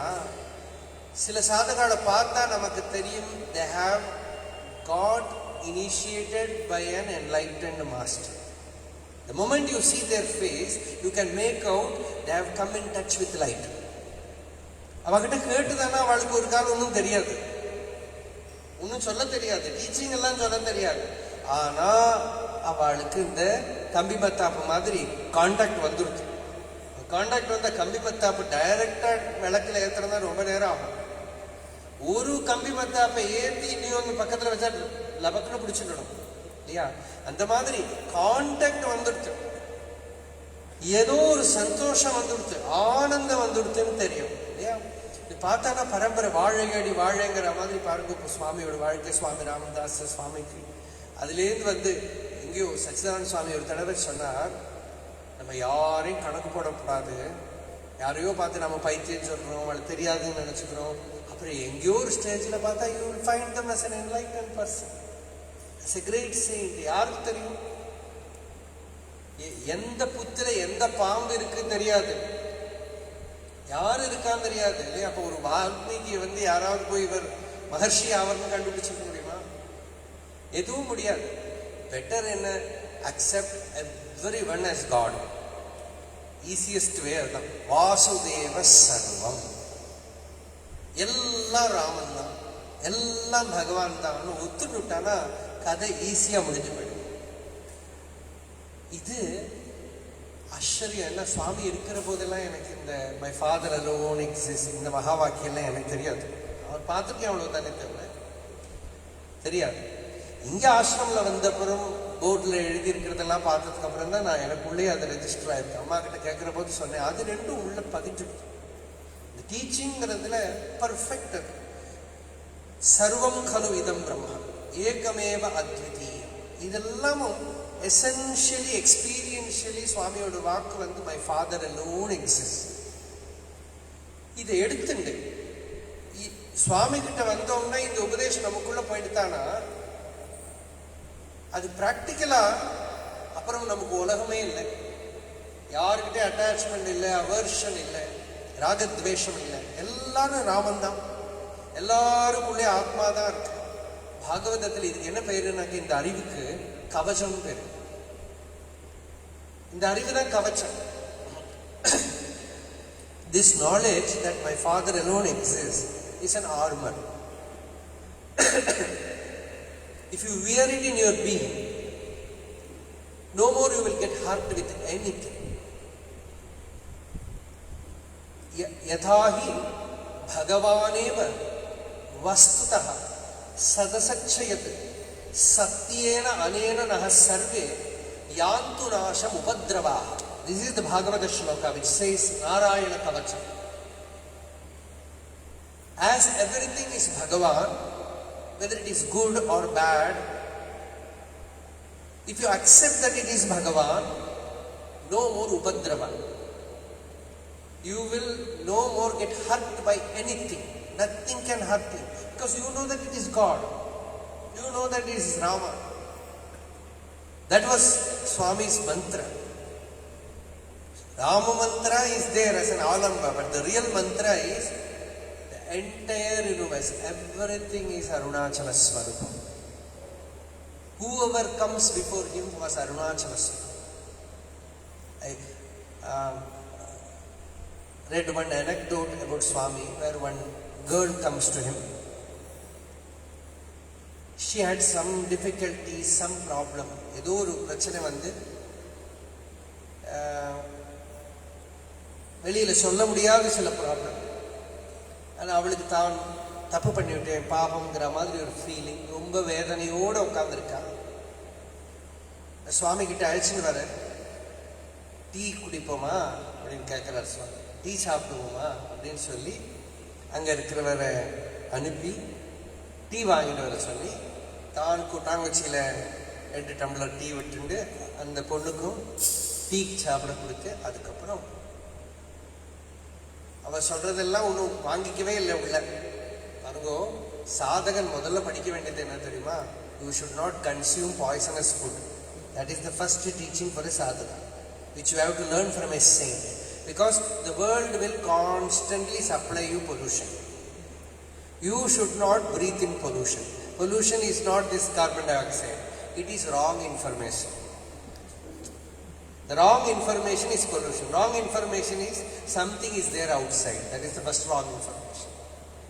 சில சாதகாலை பார்த்தா நமக்கு தெரியும், they have got initiated by an enlightened master. The moment you see their face, you can make out they have come in touch with light. அவகிட்ட கேட்டுதானா அவளுக்கு ஒரு காலம் ஒன்றும் தெரியாது, ஒன்றும் சொல்ல தெரியாது, டீச்சிங் எல்லாம் சொல்ல தெரியாது. ஆனா அவளுக்கு இந்த கம்பி மத்தாப்பு மாதிரி கான்டாக்ட் வந்துருச்சு. கான்டாக்ட் வந்த கம்பி மத்தாப்பு டைரக்டா விளக்குல ஏத்துறதா ரொம்ப நேரம் ஆகும். ஒரு கம்பி மத்தாப்பை ஏற்றி இன்னொன்று பக்கத்துல வச்சா லபக்குன்னு பிடிச்சிடணும் இல்லையா? அந்த மாதிரி கான்டாக்ட் வந்துடுச்சு, ஏதோ ஒரு சந்தோஷம் வந்துடுச்சு, ஆனந்தம் வந்துடுச்சுன்னு தெரியும் இல்லையா? இது பார்த்தானா பரம்பரை வாழையடி வாழைங்கிற மாதிரி பாருங்க. இப்போ சுவாமியோட வாழ்க்கை, சுவாமி ராமதாஸ் சுவாமிக்கு அதுலேருந்து வந்து எங்கேயோ சச்சிதானந்த சுவாமி ஒரு தடவை சொன்னார், நம்ம யாரையும் கணக்கு போடக்கூடாது, யாரையோ பார்த்து நம்ம பைத்தியம் சொல்றோம், அவளுக்கு தெரியாதுன்னு நினைச்சுக்கிறோம். அப்புறம் எங்கேயோ ஒரு ஸ்டேஜ்ல பார்த்தா you will find them as an enlightened person, as a great saint. யாருக்கு தெரியும்? எந்த புத்துல எந்த பாம்பு இருக்கு தெரியாது, யாரு இருக்கான்னு தெரியாது இல்லையா? அப்போ ஒரு வால்மீகி வந்து யாராவது போய் இவர் மகர்ஷி அவர்னு கண்டுபிடிச்சிருக்க முடியுமா? எதுவும் முடியாது. பெட்டர் என்ன, accept everyone as God. Easiest way அதுதான். வாசுதேவ சர்வம், எல்லாம் ராமன் தான், எல்லாம் பகவான் தான் ஒத்துட்டானா கதை ஈஸியா முடிஞ்சு போயிடும். இது ஆச்சரியம். என்ன, சுவாமி இருக்கிற போதெல்லாம் எனக்கு இந்த மை ஃபாதர் அலோன் எக்ஸிஸ்ட் இந்த மகா வாக்கியெல்லாம் எனக்கு தெரியாது. அவர் பார்த்துருக்கேன், அவ்வளவு தானே தவிர தெரியாது. இங்க ஆசிரமில் வந்தப்புறம் போர்டில் எழுதி இருக்கிறதெல்லாம் பார்த்ததுக்கு அப்புறம் தான் நான் எனக்குள்ளே அதை ரெஜிஸ்டர் ஆயிருக்கு. அம்மா கிட்ட கேட்குற போது சொன்னேன், அது ரெண்டும் உள்ள பதிஞ்சுடுச்சு. இந்த டீச்சிங்கிறதுல பர்ஃபெக்ட். சர்வம் கலு இதம் பிரம்மா ஏகமேவ அத்விதீயம். இதெல்லாமும் எசென்ஷியலி எக்ஸ்பீரியன்ஷியலி சுவாமியோட வாக்கு வந்து மை ஃபாதர் அலோன் எக்ஸிஸ்ட். இதை எடுத்துண்டு சுவாமி கிட்ட வந்தோம்னா இந்த உபதேசம் நமக்குள்ள போயிட்டுதானா அது பிராக்டிக்கலா அப்புறம் நமக்கு உலகமே இல்லை, யாருக்கிட்டே அட்டாச்மெண்ட் இல்லை, அவர்ஷன் இல்லை, ராகத்வேஷம் இல்லை, எல்லாரும் ராமன் தான், எல்லாருக்குள்ளே ஆத்மா தான் இருக்கு. பாகவதத்தில் இதுக்கு என்ன பேருனாக்க இந்த அறிவுக்கு கவச்சம் பேரு. இந்த அறிவு தான் கவச்சம். This knowledge that my Father alone exists is an armor. If you wear it in your being, no more you will get hurt with anything. Yathahi Bhagavaneva Vastutah Sadasachayat Satyena Anena Naha Sarve Yantu Nasham Upadravaha. This is the Bhagavata shloka which says Narayana Kavacham. As everything is Bhagavan, whether it is good or bad, if you accept that it is Bhagavan, no more Upadrava. You will no more get hurt by anything. Nothing can hurt you. Because you know that it is God. You know that it is Rama. That was Swami's mantra. Rama mantra is there as an alamba, but the real mantra is the entire universe. Everything is Arunachala Swarupa. Whoever comes before him was Arunachala Swarupa. I read one anecdote about Swami where one girl comes to him. She had some difficulty, some problem. ஏதோ ஒரு பிரச்சனை வந்து வெளியில சொல்ல முடியாத சில problem. ஆனால் அவளுக்கு தான் தப்பு பண்ணிவிட்டேன் பாவம்ங்கிற மாதிரி ஒரு ஃபீலிங், ரொம்ப வேதனையோடு உட்காந்துருக்கா. சுவாமி கிட்ட அழைச்சின்னு வர, டீ குடிப்போமா அப்படின்னு கேட்குறாரு சுவாமி. டீ சாப்பிடுவோமா அப்படின்னு சொல்லி அங்கே இருக்கிறவரை அனுப்பி டீ வாங்கிட்டு வர சொல்லி தான் கூட்டாங்கச்சியில் 2 டம்ளர் டீ விட்டுண்டு அந்த பொண்ணுக்கும் டீ சாப்பிட கொடுத்து, அதுக்கப்புறம் அவர் சொல்றதெல்லாம் ஒன்றும் வாங்கிக்கவே இல்லை உள்ள. பாருங்கோ, சாதகன் முதல்ல படிக்க வேண்டியது என்ன தெரியுமா? You should not consume poisonous food. That is the first teaching for a சாதகா, which you have to learn from a saint. Because the world will constantly supply you pollution. You should not breathe in pollution. Pollution is not this carbon dioxide. It is wrong information. The wrong information is pollution. Wrong information is something is there outside. That is the first wrong information.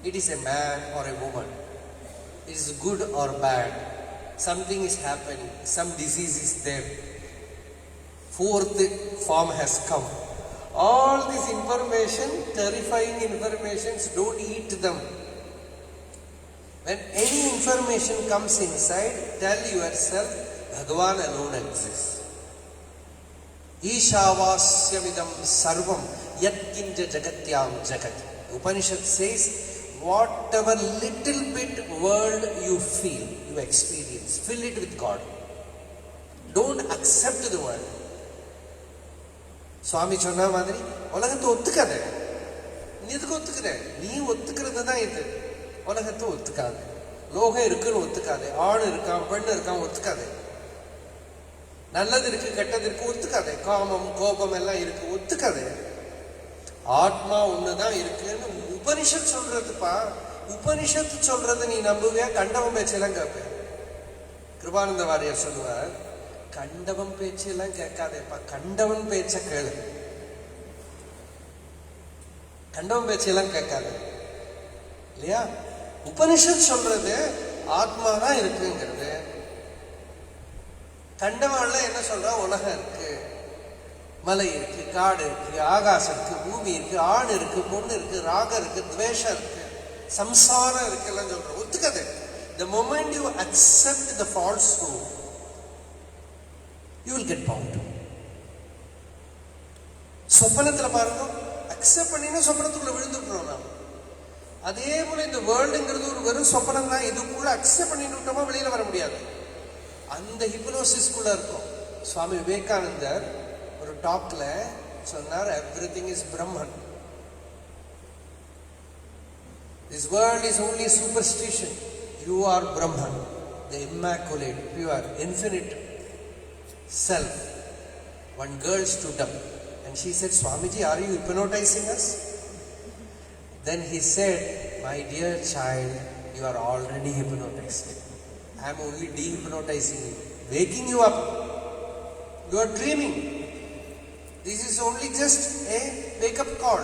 It is a man or a woman. It is good or bad. Something is happening. Some disease is there. 4th form has come. All this information, terrifying informations, don't eat them. When any information comes inside, tell yourself, Bhagavan alone exists. Ishavasyamidam sarvam yatkinja jagatyam jagat. Upanishad says, whatever little bit world you feel, you experience, fill it with God. Don't accept the world. சுவாமி சொன்ன மாதிரி உலகத்தை ஒத்துக்காத. நீ எதுக்கு ஒத்துக்கிற? நீ ஒத்துக்கிறது தான் இது. உலகத்தை ஒத்துக்காது. லோகம் இருக்குன்னு ஒத்துக்காது. ஆண் இருக்கான், பெண் இருக்கான் ஒத்துக்காது. நல்லது இருக்கு, கெட்டது இருக்கு ஒத்துக்காது. காமம், கோபம் எல்லாம் இருக்கு ஒத்துக்காது. ஆத்மா ஒண்ணுதான் இருக்குன்னு உபனிஷத் சொல்றதுப்பா. உபனிஷத்து சொல்றது நீ நம்புவியா? கண்டவன் பேச்செல்லாம் கேட்பேன். கிருபானந்த வாரியார் சொல்லுவார், கண்டவன் பேச்செல்லாம் கேட்காதேப்பா, கண்டவன் பேச்ச கேளு. கண்டவன் பேச்செல்லாம் கேட்காது இல்லையா? உபனிஷத் சொல்றது ஆத்மாதான் இருக்குங்கிறது. கண்டவன்ல என்ன சொல்றா? உலகம் இருக்கு, மலை இருக்கு, காடு இருக்கு, ஆகாசம் இருக்கு, பூமி இருக்கு, ஆண் இருக்கு, பொண்ணு இருக்கு, ராகம் இருக்கு, துவேஷம் இருக்கு, சம்சாரம் இருக்கு எல்லாம் சொல்ற. ஒத்துக்காது. The moment you accept the falsehood, you will get bound. சொப்பனத்துல பாருங்க, அக்செப்ட் பண்ணினா சொப்பனத்துக்குள்ள விழுந்துட்டோம் நாம். அதே போல இந்த வேர்ல்டுங்கிறது ஒரு வெறும் சொப்பனம் தான். இதுக்குள்ள அக்செப்ட் பண்ணிட்டோமா வெளியில வர முடியாது. அந்த ஹிப்னோசிஸ்குள்ள இருக்கும். சுவாமி விவேகானந்தர் ஒரு டாக்ல சொன்னார், everything is Brahman. This world is only superstition. You are Brahman, the immaculate, pure, infinite self. One girl stood up and she said, Swamiji, are you hypnotizing us? Then he said, my dear child, you are already hypnotized. I am only de-hypnotizing you, waking you up. You are dreaming. This is only just a wake-up call.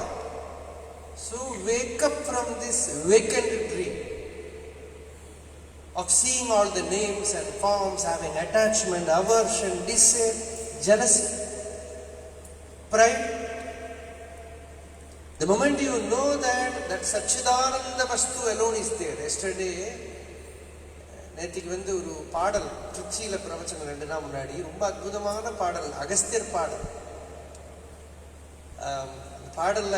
So wake up from this vacant dream of seeing all the names and forms, having attachment, aversion, desire, jealousy, pride. The moment you know that Satchidananda Vastu alone is there. Yesterday, நேத்திக்கு ஒரு பாடல் திருச்சியில பிரவச்சனம் 2 நாள் முன்னாடி ரொம்ப அற்புதமான பாடல், அகஸ்தியர் பாடல். பாடல்ல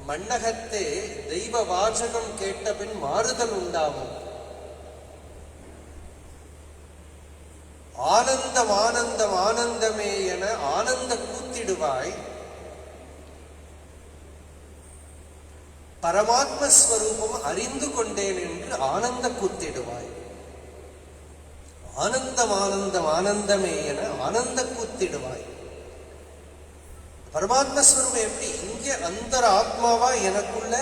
மண்ணகத்தே தெய்வ வாசகம் கேட்ட பின் மாறுதல் உண்டாகும், ஆனந்தம் ஆனந்தம் ஆனந்தமே என ஆனந்த கூத்திடுவாய், பரமாத்ம ஸ்வரூபம் அறிந்து கொண்டேன் என்று ஆனந்த கூத்திடுவாய். ஆனந்தம் ஆனந்தம் ஆனந்தமே என ஆனந்த கூத்திடுவாய். பரமாத்ம ஸ்வரூபம் எப்படி? இங்கே அந்தர ஆத்மாவா எனக்குள்ள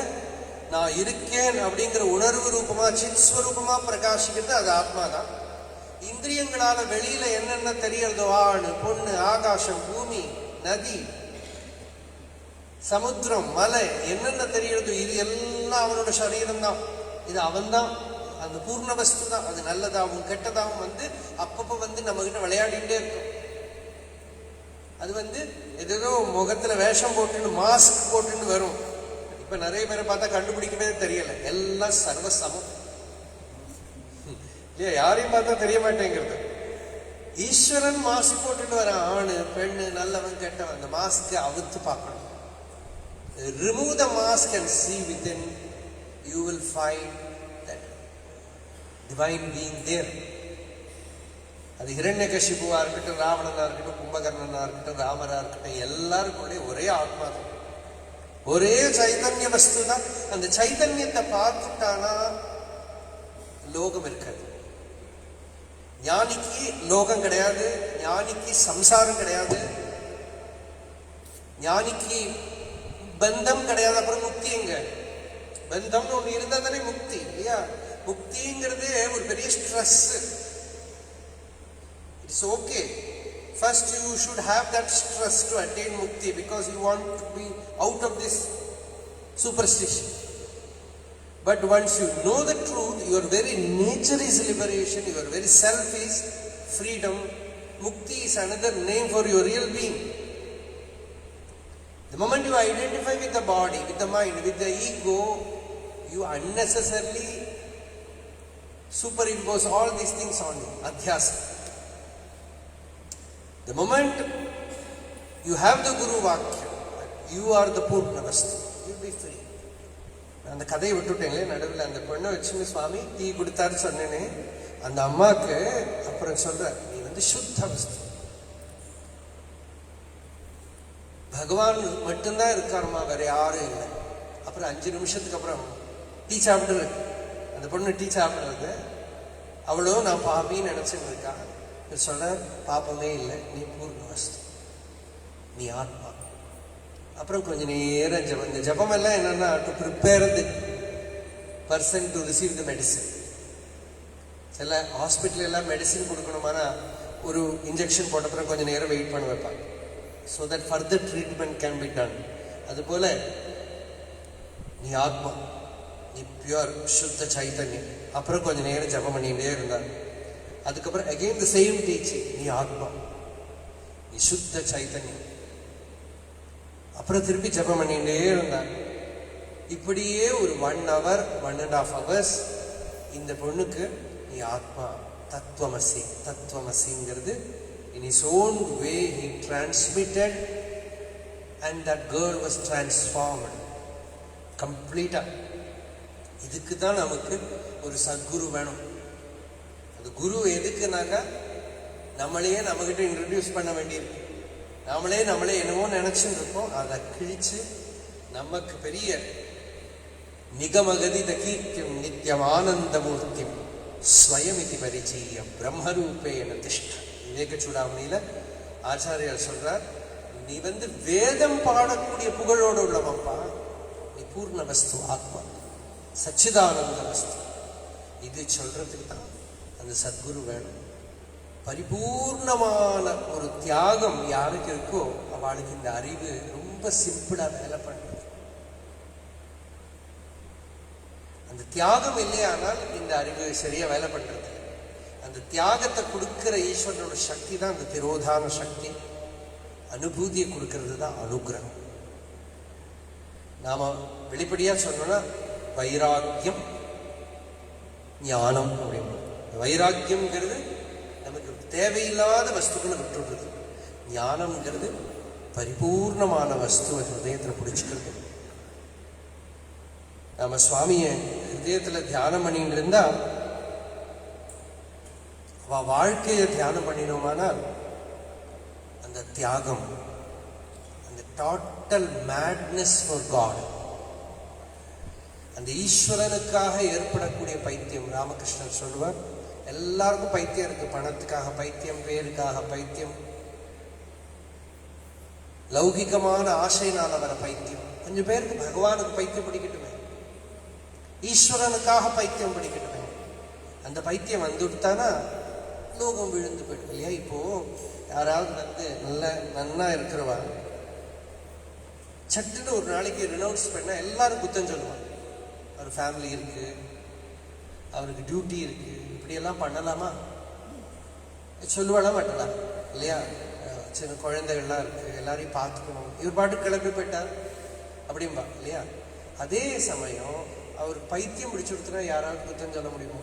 நான் இருக்கேன் அப்படிங்கிற உணர்வு ரூபமா சித் ஸ்வரூபமா பிரகாசிக்கிறது அது ஆத்மா தான். இந்திரியங்களால வெளியில என்னென்ன தெரியறதோ, ஆணு பொண்ணு, ஆகாசம், பூமி, நதி, சமுத்திரம், மலை, என்னென்ன தெரியறதோ இது எல்லாம் அவனோட சரீரம் தான். இது அவன் தான், அந்த பூர்ண வஸ்து தான். அது நல்லதாகவும் கெட்டதாகவும் அப்பப்ப நம்ம கிட்ட விளையாடிட்டே இருக்கும். அது ஏதோ முகத்துல வேஷம் போட்டுன்னு மாஸ்க் போட்டுன்னு வரும். இப்ப நிறைய பேரை பார்த்தா கண்டுபிடிக்கவே தெரியல, எல்லாம் சர்வசமம் இல்லையா? யாரையும் பார்த்தா தெரிய மாட்டேங்கிறது. ஈஸ்வரன் மாஸ்க் போட்டுட்டு வர, ஆணு பெண்ணு, நல்லவன் கெட்டவன், அந்த மாஸ்க் அவுத்து பார்க்கணும். Remove the mask and see within, you will find that divine being there. அது ஹிரண்யகசிபுவா இருக்கட்டும், ராவணனா இருக்கட்டும், கும்பகர்ணனா இருக்கட்டும், ராமரா இருக்கட்டும், எல்லாருக்குள்ளே ஒரே ஆத்மா தான், ஒரே சைதன்ய வஸ்து தான். அந்த சைதன்யத்தை பார்த்துட்டானா லோகம் இருக்காது. ஞானிக்கு லோகம் கிடையாது, ஞானிக்கு சம்சாரம் கிடையாது, ஞானிக்கு பந்தம் கிடையாது. அப்புறம் முக்தி எங்க? பந்தம்னு ஒண்ணு இருந்தா தானே முக்தி இல்லையா? முக்திங்கிறது ஒரு பெரிய stress. It's okay, first you should have that stress to attain mukti because you want to be out of this superstition. But once you know the truth, your very nature is liberation, your very self is freedom. Mukti is another name for your real being. The moment you identify with the body, with the mind, with the ego, you unnecessarily superimpose all these things on you. Adhyasa. The moment you have the Guru Vakya, you are the Purna Vastu, you will be free. அந்த கதையை விட்டுட்டேங்களே நடுவில். அந்த பொண்ணை வச்சுன்னு சுவாமி tea கொடுத்தாரு சொன்னேனே, அந்த அம்மாவுக்கு அப்புறம் சொல்ற, நீ சுத்த வஸ்து, பகவான் மட்டும்தான் இருக்காருமா, வேற யாரும் இல்லை. அப்புறம் 5 நிமிஷத்துக்கு அப்புறம் டீ சாப்பிடுறது, அந்த பொண்ணு டீ சாப்பிடுறது, அவ்வளோ நான் பாப்பின்னு நினைச்சுட்டு இருக்கா. சொல்ற, பாப்பமே இல்லை, நீ பூர்ண வஸ்து, நீ ஆத்மா. அப்புறம் கொஞ்ச நேரம் ஜபம். இந்த ஜபம் எல்லாம் என்னன்னா, to prepare the person to receive the medicine. சில ஹாஸ்பிட்டல் எல்லாம் மெடிசின் கொடுக்கணுமானா ஒரு இன்ஜெக்ஷன் போட்ட அப்புறம் கொஞ்சம் நேரம் வெயிட் பண்ண வைப்பாங்க, so that further treatment can be done. அதுபோல நீ ஆத்மா, நீ பியூர் சுத்த சைத்தன்யம். அப்புறம் கொஞ்ச நேரம் ஜபம் பண்ணிட்டே இருந்தாங்க. அதுக்கப்புறம் again the same teaching, நீ ஆத்மா, நீ சுத்த சைத்தன்யம். அப்புறம் திருப்பி ஜபம் பண்ணிட்டே இருந்தாங்க. இப்படியே ஒரு 1 hour 1.5 hours இந்த பொண்ணுக்கு நீ ஆத்மா, தத்துவமசி தத்துவமசிங்கிறது in his own way he transmitted, and that girl was transformed completely. இதுக்கு தான் நமக்கு ஒரு சத்குரு வேணும். அது குரு எதுக்குனாக்கா, நம்மளையே நம்மகிட்ட இன்ட்ரடியூஸ் பண்ண வேண்டியிருக்கு. நம்மளே என்னவோ நினைச்சுட்டு இருக்கோம், அதை கிழிச்சு நமக்கு பெரிய நிகமகதித கீர்த்தியம் நித்தியம் ஆனந்தமூர்த்திம் ஸ்வயமிதி பரிச்சீய பிரம்மரூபேன திஷ்ட. விவேக சூடாமணியில ஆச்சாரியார் சொல்றார், நீ வேதம் பாடக்கூடிய புகழோடு உள்ளவப்பா, நீ பூர்ண வஸ்து, ஆத்மா, சச்சிதானந்த வஸ்து. இது சொல்றதுக்கு தான் அந்த சத்குரு வேணும். பரிபூர்ணமான ஒரு தியாகம் யாருக்கு இருக்கோ அவளுக்கு இந்த அறிவு ரொம்ப சிம்பிளா வேலை பண்றது. அந்த தியாகம் இல்லையானால் இந்த அறிவு சரியா வேலை பண்றது. அந்த தியாகத்தை கொடுக்கிற ஈஸ்வரனோட சக்தி தான் அந்த திரோதான சக்தி. அனுபூதியை கொடுக்கறது தான் அனுகிரகம். நாம வெளிப்படையா சொன்னோம்னா வைராக்கியம் ஞானம் அப்படின்னு. வைராக்கியம்ங்கிறது நமக்கு தேவையில்லாத வஸ்துக்களை விட்டுடுறது. ஞானம்ங்கிறது பரிபூர்ணமான வஸ்துவை ஹிருதயத்தில் பிடிச்சிக்கிறது. நம்ம சுவாமிய ஹிருதயத்தில் தியானம் பண்ணிட்டு இருந்தா அவ வாழ்க்கையை தியானம் பண்ணினோமானால் அந்த தியாகம், அந்த டோட்டல் மேட்னஸ் ஃபார் காட், அந்த ஈஸ்வரனுக்காக ஏற்படக்கூடிய பைத்தியம். ராமகிருஷ்ணன் சொல்லுவார், எல்லாருக்கும் பைத்தியம் இருக்கு. பணத்துக்காக பைத்தியம், பேருக்காக பைத்தியம், லௌகிகமான ஆசையினால வர பைத்தியம். கொஞ்சம் பேருக்கு பகவானுக்கு பைத்தியம் பிடிக்கட்டுமே, ஈஸ்வரனுக்காக பைத்தியம் பிடிக்கட்டுமே. அந்த பைத்தியம் வந்துட்டானா லோகம் விழுந்து போயிடும் இல்லையா? இப்போ யாராவது நன்னா இருக்கிறவா சட்டுன்னு ஒரு நாளைக்கு ரினவுன்ஸ் பண்ணா எல்லாரும் குத்தம் சொல்லுவாங்க. அவர் ஃபேமிலி இருக்கு, அவருக்கு டியூட்டி இருக்கு, இப்படியெல்லாம் பண்ணலாமா? சொல்லுவானா மாட்டலாம் இல்லையா? சின்ன குழந்தைகள்லாம் இருக்கு, எல்லாரையும் பார்த்துக்கணும், இவர் பாட்டு கிளம்பி போயிட்டார் அப்படின்பா இல்லையா? அதே சமயம் அவர் பைத்தியம் பிடிச்சு கொடுத்துனா யாராவது குத்தம் சொல்ல முடியுமோ?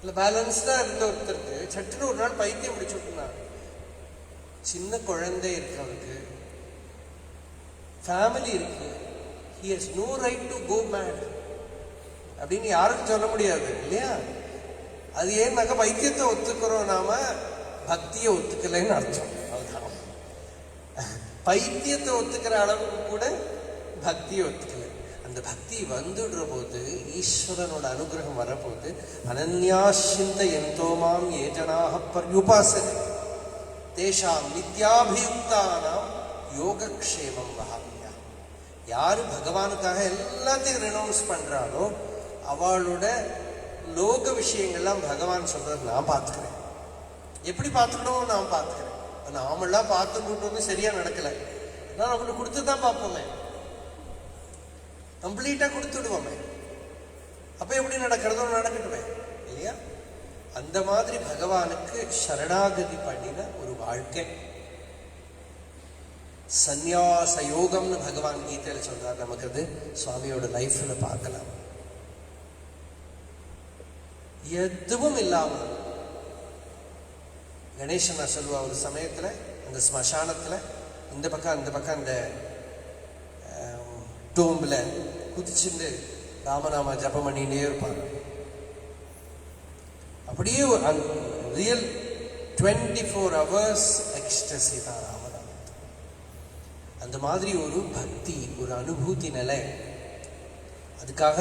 இல்லை, பேலன்ஸ்டா இருந்த ஒருத்தருக்கு சட்டுன்னு ஒரு நாள் பைத்தியம் பிடிச்சு விட்டுனார். சின்ன குழந்தை இருக்கு, அவருக்கு ஃபேமிலி இருக்கு, he has no right to go mad அப்படின்னு யாருக்கும் சொல்ல முடியாது இல்லையா? அது ஏன்னாக்கா பைத்தியத்தை ஒத்துக்கிறோம் நாம, பக்தியை ஒத்துக்கலைன்னு அர்த்தம். அதுதான் பைத்தியத்தை ஒத்துக்கிற அளவுக்கு கூட பக்தியை ஒத்துக்கல. அந்த பக்தி வந்துடுற போது, ஈஸ்வரனோட அனுகிரகம் வரப்போது, அனன்யாசிந்த எந்தோமாம் ஏஜனாக பர்யுபாசனை தேஷாம் நித்யாபியுக்தானாம் யோகக்ஷேமம் வகாமியா. யாரு பகவானுக்காக எல்லாத்தையும் ரெனவுன்ஸ் பண்றாளோ அவளோட லோக விஷயங்கள்லாம் பகவான் சொல்றது நான் பார்த்துக்கிறேன். எப்படி பார்த்துக்கணும் நான் பார்த்துக்கிறேன். நாமெல்லாம் பார்த்துக்கிட்டு வந்து சரியா நடக்கல, நான் அவங்களுக்கு கொடுத்து தான் பார்ப்போமே, கம்ப்ளீட்டா கொடுத்துடுவோமே. அப்ப எப்படி நடக்கிறதோ நடக்கட்டுமே இல்லையா? அந்த மாதிரி பகவானுக்கு சரணாகதி பண்ணின ஒரு வாழ்க்கை. சந்நியாச யோகம்னு பகவான் கீதையில சொல்றார். நமக்கு அது சுவாமியோட லைஃப்ல பார்க்கலாம். எதுவும் இல்லாம கணேசன் சொல்லுவா, ஒரு சமயத்துல அந்த ஸ்மசானத்துல இந்த பக்கம் அந்த பக்கம் அந்த டோம்ல குதிச்சுட்டு ராமநாம ஜபம் பண்ணிட்டே இருப்பாங்க. அப்படியே ரியல் 24 hours எக்ஸ்டசி தான் ராமநாமம். அந்த மாதிரி ஒரு பக்தி, ஒரு அனுபூதி நிலை, அதுக்காக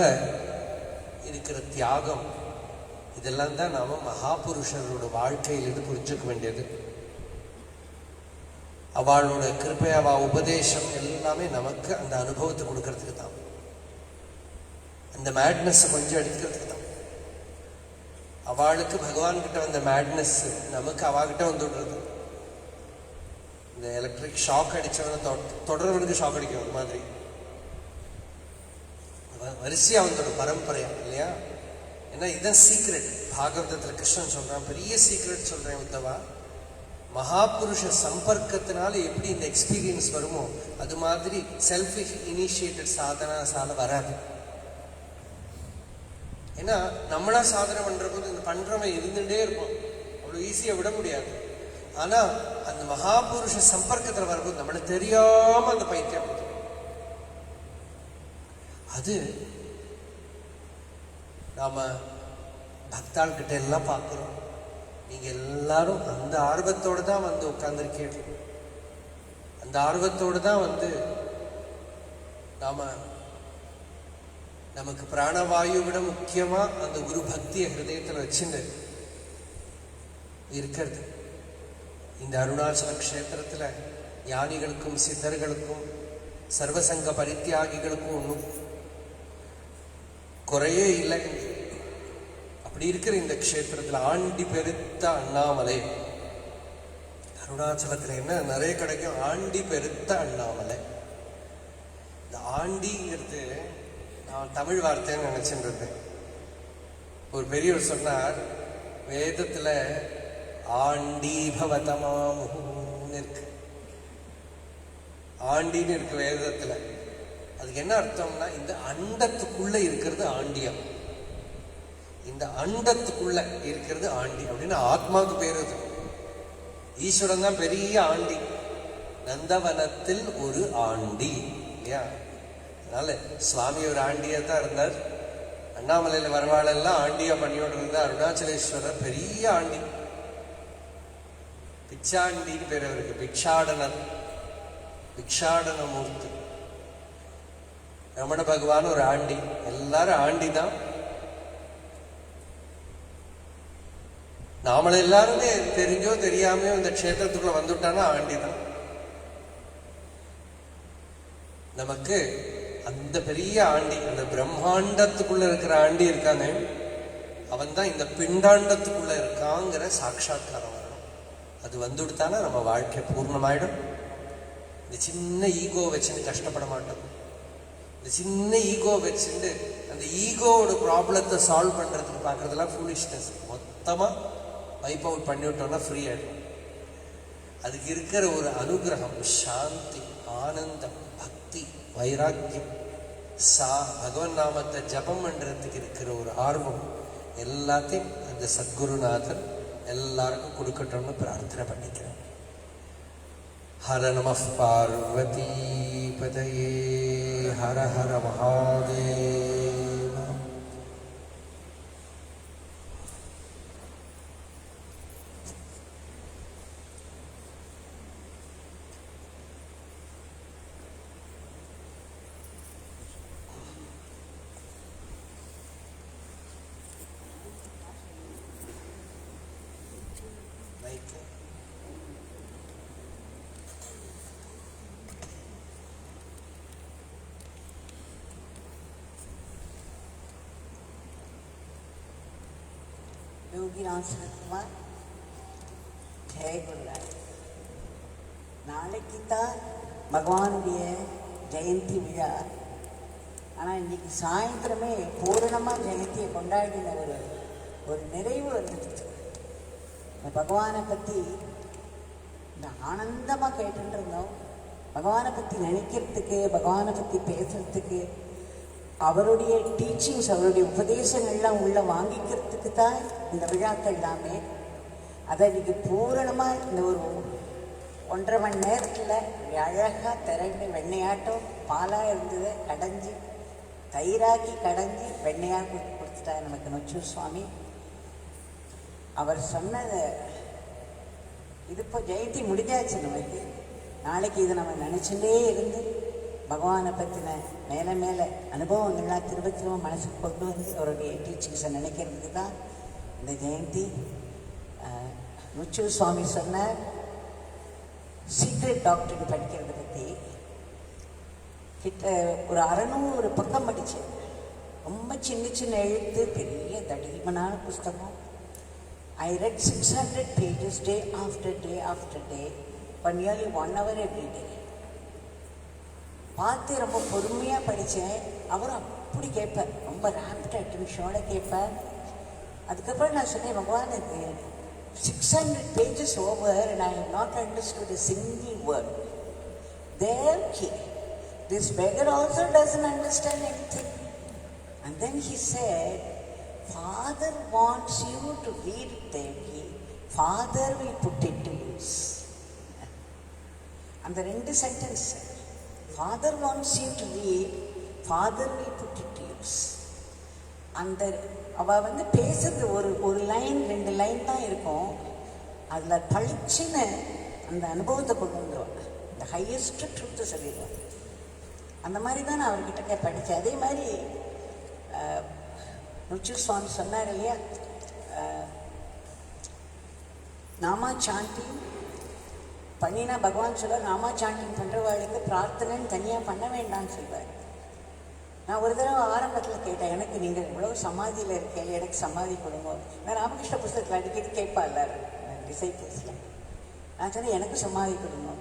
இருக்கிற தியாகம், இதெல்லாம் தான் நாம மகாபுருஷரோட வாழ்க்கையிலிருந்து புரிஞ்சுக்க வேண்டியது. அவளோட கிருபை, அவ உபதேசம் எல்லாமே நமக்கு அந்த அனுபவத்தை கொடுக்கறதுக்கு தான், அந்த மேட்னஸ் கொஞ்சம் எடுக்கிறதுக்கு தான். அவளுக்கு பகவான் கிட்ட வந்த மேட்னஸ் நமக்கு அவகிட்ட வந்துடுறது. இந்த எலக்ட்ரிக் ஷாக் அடிச்சவன தொடர்றவனுக்கு ஷாக் அடிக்கும், ஒரு மாதிரி வரிசையா வந்துடும் பரம்பரையா இல்லையா? ஏன்னா இதுதான் சீக்ரெட். பாகவதத்துல கிருஷ்ணன் சொல்றான், பெரிய சீக்ரெட் சொல்றேன் உத்தவா, மகாபுருஷ சம்பர்க்கத்தினால எப்படி இந்த எக்ஸ்பீரியன்ஸ் வருமோ அது மாதிரி செல்ஃப் இனிஷியேட்டட் சாதனாசால வராது. ஏன்னா நம்மளா சாதனை பண்ற போது இந்த பண்றவன் இருந்துட்டே இருப்போம், அவ்வளவு ஈஸியா விட முடியாது. ஆனா அந்த மகாபுருஷ சம்பர்க்கத்துல வரும்போது நம்மளுக்கு தெரியாம அந்த பைத்தியம் அது நாம பக்தாள் கிட்ட எல்லாம் பார்க்கிறோம். நீங்க எல்லாரும் அந்த ஆர்வத்தோடு தான் வந்து உட்கார்ந்துருக்கீங்க, அந்த ஆர்வத்தோடு தான் வந்து நாம நமக்கு பிராணவாயு விட முக்கியமா அந்த குரு பக்தியை ஹிருதயத்தில் வச்சுட்டு இருக்கிறது. இந்த அருணாச்சல க்ஷேத்திரத்துல ஞானிகளுக்கும் சித்தர்களுக்கும் சர்வசங்க பரித்தியாகிகளுக்கும் ஒன்றும் குறையே இல்லை. அப்படி இருக்கிற இந்த க்ஷேத்திரத்துல ஆண்டி பெருத்த அண்ணாமலை, அருணாச்சலத்துல என்ன நிறைய கிடைக்கும், ஆண்டி பெருத்த அண்ணாமலை. இந்த ஆண்டிங்கிறது நான் தமிழ் வார்த்தைன்னு நினைச்சுட்டு இருந்தேன். ஒரு பெரியவர் சொன்னார், வேதத்துல ஆண்டி பவதமாமுன்னு இருக்கு, ஆண்டின்னு இருக்கு வேதத்துல. அதுக்கு என்ன அர்த்தம்னா, இந்த அண்டத்துக்குள்ள இருக்கிறது ஆண்டியம், இந்த அண்டத்துக்குள்ள இருக்கிறது ஆண்டி அப்படின்னு ஆத்மாவுக்கு பேரு. ஈஸ்வரன் தான் பெரிய ஆண்டி, நந்தவனத்தில் ஒரு ஆண்டி இல்லையா. அதனால சுவாமி ஒரு ஆண்டியா தான் இருந்தார். அண்ணாமலையில வரவாளெல்லாம் ஆண்டியா பண்ணியோடு இருந்தார். அருணாச்சலேஸ்வரர் பெரிய ஆண்டி, பிச்சாண்டின்னு பேர் அவருக்கு, பிக்ஷாடனர், பிக்ஷாடன மூர்த்தி. ரமண பகவான் ஒரு ஆண்டி, எல்லாரும் ஆண்டி தான். நாமள எல்லாருமே தெரிஞ்சோ தெரியாமையோ இந்த க்ஷேத்திரத்துக்குள்ள வந்துட்டானா ஆண்டி தான். நமக்கு அந்த பெரிய ஆண்டி, அந்த பிரம்மாண்டத்துக்குள்ள இருக்கிற ஆண்டி இருக்கானே, அவன் தான் இந்த பிண்டாண்டத்துக்குள்ள இருக்காங்கிற சாட்சாத்காரம் வரணும். அது வந்துடுத்தானா நம்ம வாழ்க்கை பூர்ணமாயிடும். இந்த சின்ன ஈகோ வச்சுன்னு கஷ்டப்பட மாட்டோம். இந்த சின்ன ஈகோ வச்சுட்டு அந்த ஈகோவோட ப்ராப்ளத்தை சால்வ் பண்றதுக்கு பார்க்கறதெல்லாம் ஃபூலிஷ்னஸ். மொத்தமா வைப் அவுட் பண்ணிவிட்டோம்னா ஃப்ரீ ஆயிடும். அதுக்கு இருக்கிற ஒரு அனுகிரகம், சாந்தி, ஆனந்தம், பக்தி, வைராக்கியம், பகவன் நாமத்தை ஜபம் பண்றதுக்கு இருக்கிற ஒரு ஆர்வம், எல்லாத்தையும் அந்த சத்குருநாதர் எல்லாருக்கும் கொடுக்கட்டும்னு பிரார்த்தனை பண்ணிக்கிறேன். ஹர நம பார்வதி பதயே, ஹர ஹர மகாதேவ. யோகிநாத் சரத்குமார், ஜெயகுருராய். நாளைக்கு தான் பகவானுடைய ஜெயந்தி விழா. ஆனால் இன்னைக்கு சாயந்தரமே பூரணமாக ஜெயந்தியை கொண்டாடின ஒரு நிறைவு வந்துடுச்சு. இந்த பகவானை பற்றி இந்த ஆனந்தமாக கேட்டுட்டு இருந்தோம். பகவானை பற்றி நினைக்கிறதுக்கு, பகவானை பற்றி பேசுறதுக்கு, அவருடைய டீச்சிங்ஸ், அவருடைய உபதேசங்கள்லாம் உள்ள வாங்கிக்கிறதுக்கு தான் இந்த விழாக்கள் எல்லாமே. அதை இன்னைக்கு பூரணமாக இந்த ஒரு 1.5 மணி நேரத்தில் அழகாக திரண்டு வெண்ணையாட்டம் பாலாக இருந்தது கடைஞ்சி தயிராக்கி கடைஞ்சி வெண்ணையாக கொடுத்துட்டார் நமக்கு நொச்சூர் சுவாமி. அவர் சொன்னது இது இப்போ ஜெயந்தி முடிஞ்சாச்சு. நமக்கு நாளைக்கு இதை நம்ம நினச்சிட்டே இருந்து பகவானை பற்றின மேலே மேலே அனுபவங்கள்லாம் திரும்ப திரும்ப மனசுக்கு கொண்டு வந்து அவருடைய டீச்சிங்ஸை நினைக்கிறதுக்கு தான் இந்த ஜெயந்தி. நொச்சூர் சுவாமி சொன்ன சீக்ரெட் டாக்டர் படிக்கிறத பற்றி கிட்ட ஒரு 600 பக்கம் படித்தேன். ரொம்ப சின்ன சின்ன எழுத்து, பெரிய தடிமனான புஸ்தகம். I read 600 pages day after day after day for nearly 1 hour every day. பார்த்து ரொம்ப பொறுமையாக படித்தேன். அவரும் அப்படி கேட்பார், ரொம்ப ரேப்ட் அட்டென்ஷனோட கேட்பார். அதுக்கப்புறம் நான் சொன்னேன், பகவான் இது 600 pages over and I have not understood a single word. Devki, this beggar also doesn't understand anything. And then he said, Father wants you to read Devki, Father will put it to use. And the 2 sentences, Father wants you to read, Father will put it to use. அந்த அவள் வந்து பேசுறது ஒரு line 2 line தான் இருக்கும். அதில் பளிச்சுன்னு அந்த அனுபவத்தை கொண்டு வந்துடுவாங்க. இந்த ஹையஸ்ட் ட்ரூத்தை சொல்லிடுவாங்க. அந்த மாதிரி தான் நான் அவர்கிட்ட படித்தேன். அதே மாதிரி நுச்சு சுவாமி சொன்னார் இல்லையா, நாமா சாண்டிங் பண்ணினா பகவான் சொல்ல நாமா சாண்டிங் பண்ணுறவாளுக்கு பிரார்த்தனைன்னு தனியாக பண்ண வேண்டாம்னு சொல்வார். நான் ஒரு தடவை ஆரம்பத்தில் கேட்டேன், எனக்கு நீங்கள் இவ்வளோ சமாதியில் இருக்கேன், எனக்கு சமாதி கொடுங்க. நான் ராமகிருஷ்ண புஸ்தகத்தில் அடிக்கடி கேட்பா எல்லாரும் டிசைபிள்ஸில். நான் சொன்னேன் எனக்கு சமாதி கொடுங்க.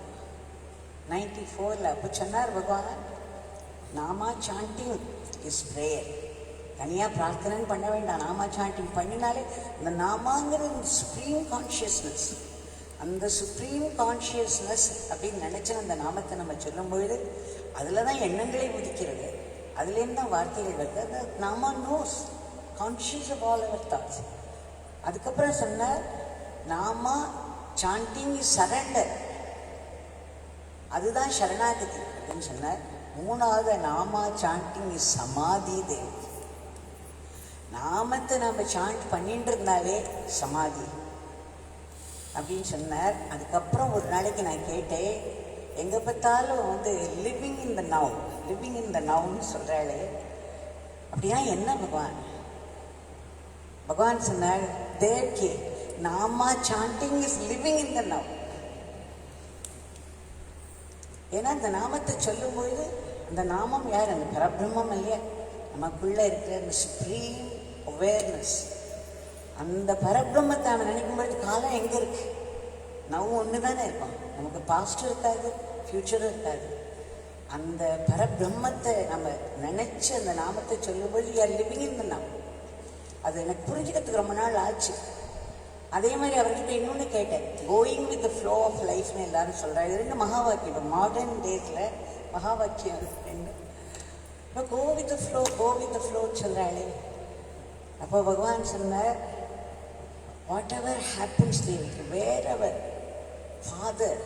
94 அப்போ சொன்னார் பகவான், நாமா சாண்டிங் இஸ் ப்ரேயர், தனியாக பிரார்த்தனைன்னு பண்ண வேண்டாம். நாமா சாண்டிங் பண்ணினாலே இந்த நாமாங்கிற சுப்ரீம் கான்ஷியஸ்னஸ், அந்த சுப்ரீம் கான்ஷியஸ்னஸ் அப்படின்னு நினச்ச அந்த நாமத்தை நம்ம சொல்லும் பொழுது அதில் தான் எண்ணங்களே உதிக்கிறது, அதுலேருந்து தான் வார்த்தைகள் வருது. அந்த நாமா knows conscious of all our thoughts. அதுக்கப்புறம் சொன்னார் நாமா சாண்டிங் இஸ் சரண்டர், அதுதான் சரணாகதி அப்படின்னு சொன்னார். மூணாவது நாமா சாண்டிங் இஸ் சமாதி தேவி, நாமத்தை நம்ம சாண்ட் பண்ணிட்டு இருந்தாலே சமாதி அப்படின்னு சொன்னார். அதுக்கப்புறம் ஒரு நாளைக்கு நான் கேட்டேன், எங்கே பார்த்தாலும் வந்து living in the now, living in the நவ்னு சொல்கிறாளே, அப்படின்னா என்ன பகவான்? பகவான் சொன்னார், தேவ்கி நாமா chanting is living in the now. ஏன்னா அந்த நாமத்தை சொல்லும்பொழுது அந்த நாமம் யார்? அந்த பரபிரம்மம் இல்லையா, நமக்குள்ளே இருக்கிற அந்த சுப்ரீம் அவேர்னஸ். அந்த பரபிரம்மத்தை அவன் நினைக்கும் பொழுது காலம் எங்கே இருக்கு? நவ் ஒன்று தானே இருக்கும், நமக்கு பாஸ்டும் இருக்காது ஃப்யூச்சரும் இருக்காது. அந்த பரபிரம்மத்தை நம்ம நினச்சி அந்த நாமத்தை சொல்லும்போது யார் லிவிங் இன் த நவ். அது எனக்கு புரிஞ்சுக்கிறதுக்கு ரொம்ப நாள் ஆச்சு. அதே மாதிரி அவர்கிட்ட இன்னொன்று கேட்டேன், going with the flow of லைஃப்னு எல்லாரும் சொல்கிறாங்க. இது ரெண்டு மகா வாக்கியம், இப்போ மாடர்ன் டேஸில் மகா வாக்கியம் ரெண்டு. இப்போ go with the flow, go with the ஃப்ளோன்னு சொல்கிறாளே. அப்போ பகவான் சொன்னார், வாட் எவர் ஹேப்பன்ஸ் தேவிக்கு, wherever father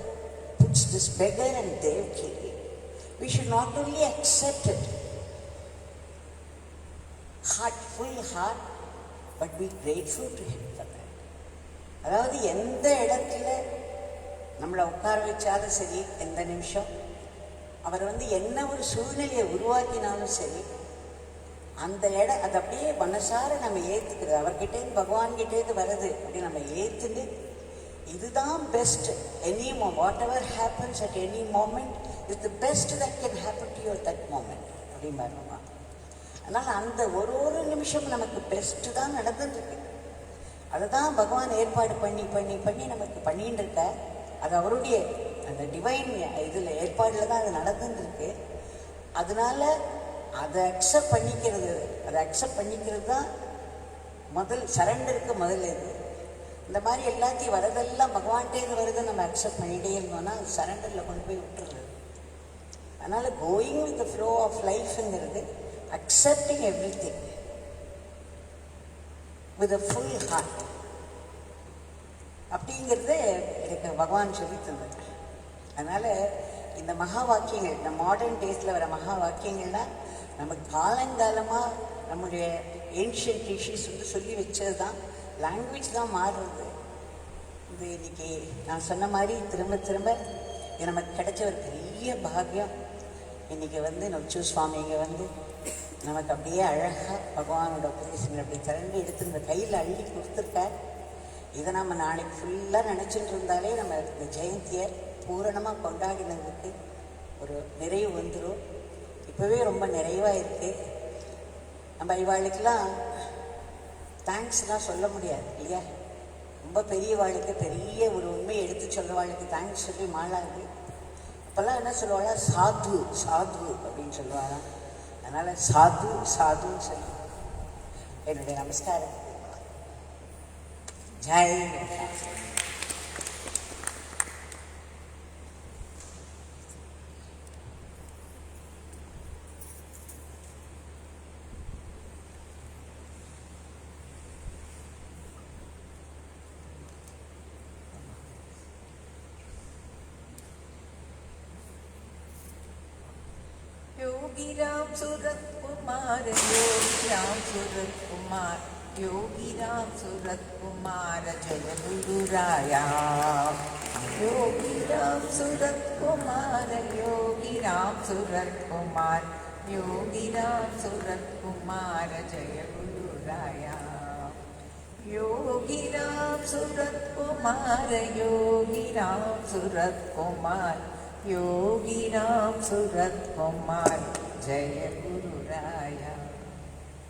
puts this beggar and Devaki, we should not only accept it, full heart, but be grateful to him for that. அதாவது எந்த இடத்துல நம்மளை உட்கார வச்சாலும் சரி, எந்த நிமிஷம் அவர் வந்து என்ன ஒரு சூழ்நிலையை உருவாக்கினாலும் சரி, அந்த இடம் அது அப்படியே மனசார நம்ம ஏற்றுக்கிறது, அவர்கிட்டேருந்து பகவான்கிட்டேருந்து வருது அப்படி நம்ம ஏற்றுட்டு, இதுதான் best. Any whatever happens at any moment is the best that can happen to you at that moment அப்படிம்பாருமா. அதனால் அந்த ஒரு நிமிஷம் நமக்கு பெஸ்ட்டு தான் நடந்துட்டுருக்கு. அதை தான் பகவான் ஏற்பாடு பண்ணி பண்ணி பண்ணி நமக்கு பண்ணின்னு இருக்க. அது அவருடைய அந்த டிவைன் இதில் ஏற்பாடில் தான் அது நடந்துட்டுருக்கு. அதனால அதை அக்செப்ட் பண்ணிக்கிறது தான் முதல் சரண்டருக்கு முதல் இது. இந்த மாதிரி எல்லாத்தையும் வரதெல்லாம் பகவான்கிட்டேருந்து வருது நம்ம அக்செப்ட் பண்ணிகிட்டே இருந்தோம்னா அது சரண்டரில் கொண்டு போய் விட்டுருது. அதனால் going with the flow of லைஃப்ங்கிறது accepting everything with a full heart அப்படிங்கிறது எனக்கு பகவான் சொல்லி தந்தது. அதனால் இந்த மகா வாக்கியங்கள், இந்த மாடர்ன் டேஸில் வர மகா வாக்கியங்கள்லாம் நம்ம காலங்காலமாக நம்முடைய ஏன்ஷியன்ட் ரிஷிஸ் வந்து சொல்லி வச்சது தான். லாங்குவேஜ் தான் மாறுறது. இது இன்னைக்கு நான் சொன்ன மாதிரி திரும்ப திரும்ப இது நமக்கு கிடைச்ச ஒரு பெரிய பாக்கியம். இன்றைக்கி வந்து நொச்சு சுவாமிங்க வந்து நமக்கு அப்படியே அழகாக பகவானோட உபதேசங்கள் அப்படி திரண்டு எடுத்து இந்த கையில் அள்ளி கொடுத்துருக்கார். இதை நம்ம நாளைக்கு ஃபுல்லாக நினச்சிட்டு இருந்தாலே நம்ம இந்த ஜெயந்தியை பூரணமாக கொண்டாடினதுக்கு ஒரு நிறைவு வந்துடும். இப்போவே ரொம்ப நிறைவாக இருக்குது. நம்ம இவாளுக்கெல்லாம் தேங்க்ஸ்லாம் சொல்ல முடியாது இல்லையா? ரொம்ப பெரிய வாழ்க்கை, பெரிய ஒரு உண்மையை எடுத்து சொல்கிற வாழ்க்கை தேங்க்ஸ் சொல்லி மாளாது. அப்போல்லாம் என்ன சொல்லுவாளா, சாது சாது அப்படின்னு சொல்லுவாங்க. அதனால் சாது சாதுன்னு சொல்லி என்னுடைய நமஸ்காரம். ஜெய். योगी राम सूरत कुमार, योगी राम सूरत कुमार, योगी राम सूरत कुमार, जय गुरु राया। योगी राम सूरत कुमार, योगी राम सूरत कुमार, योगिराम सूरत कुमार जय गुरुराया। योगिराम सूरत कुमार, योगिराम सूरत कुमार, योगिराम सूरत कुमार जय गुरुराया।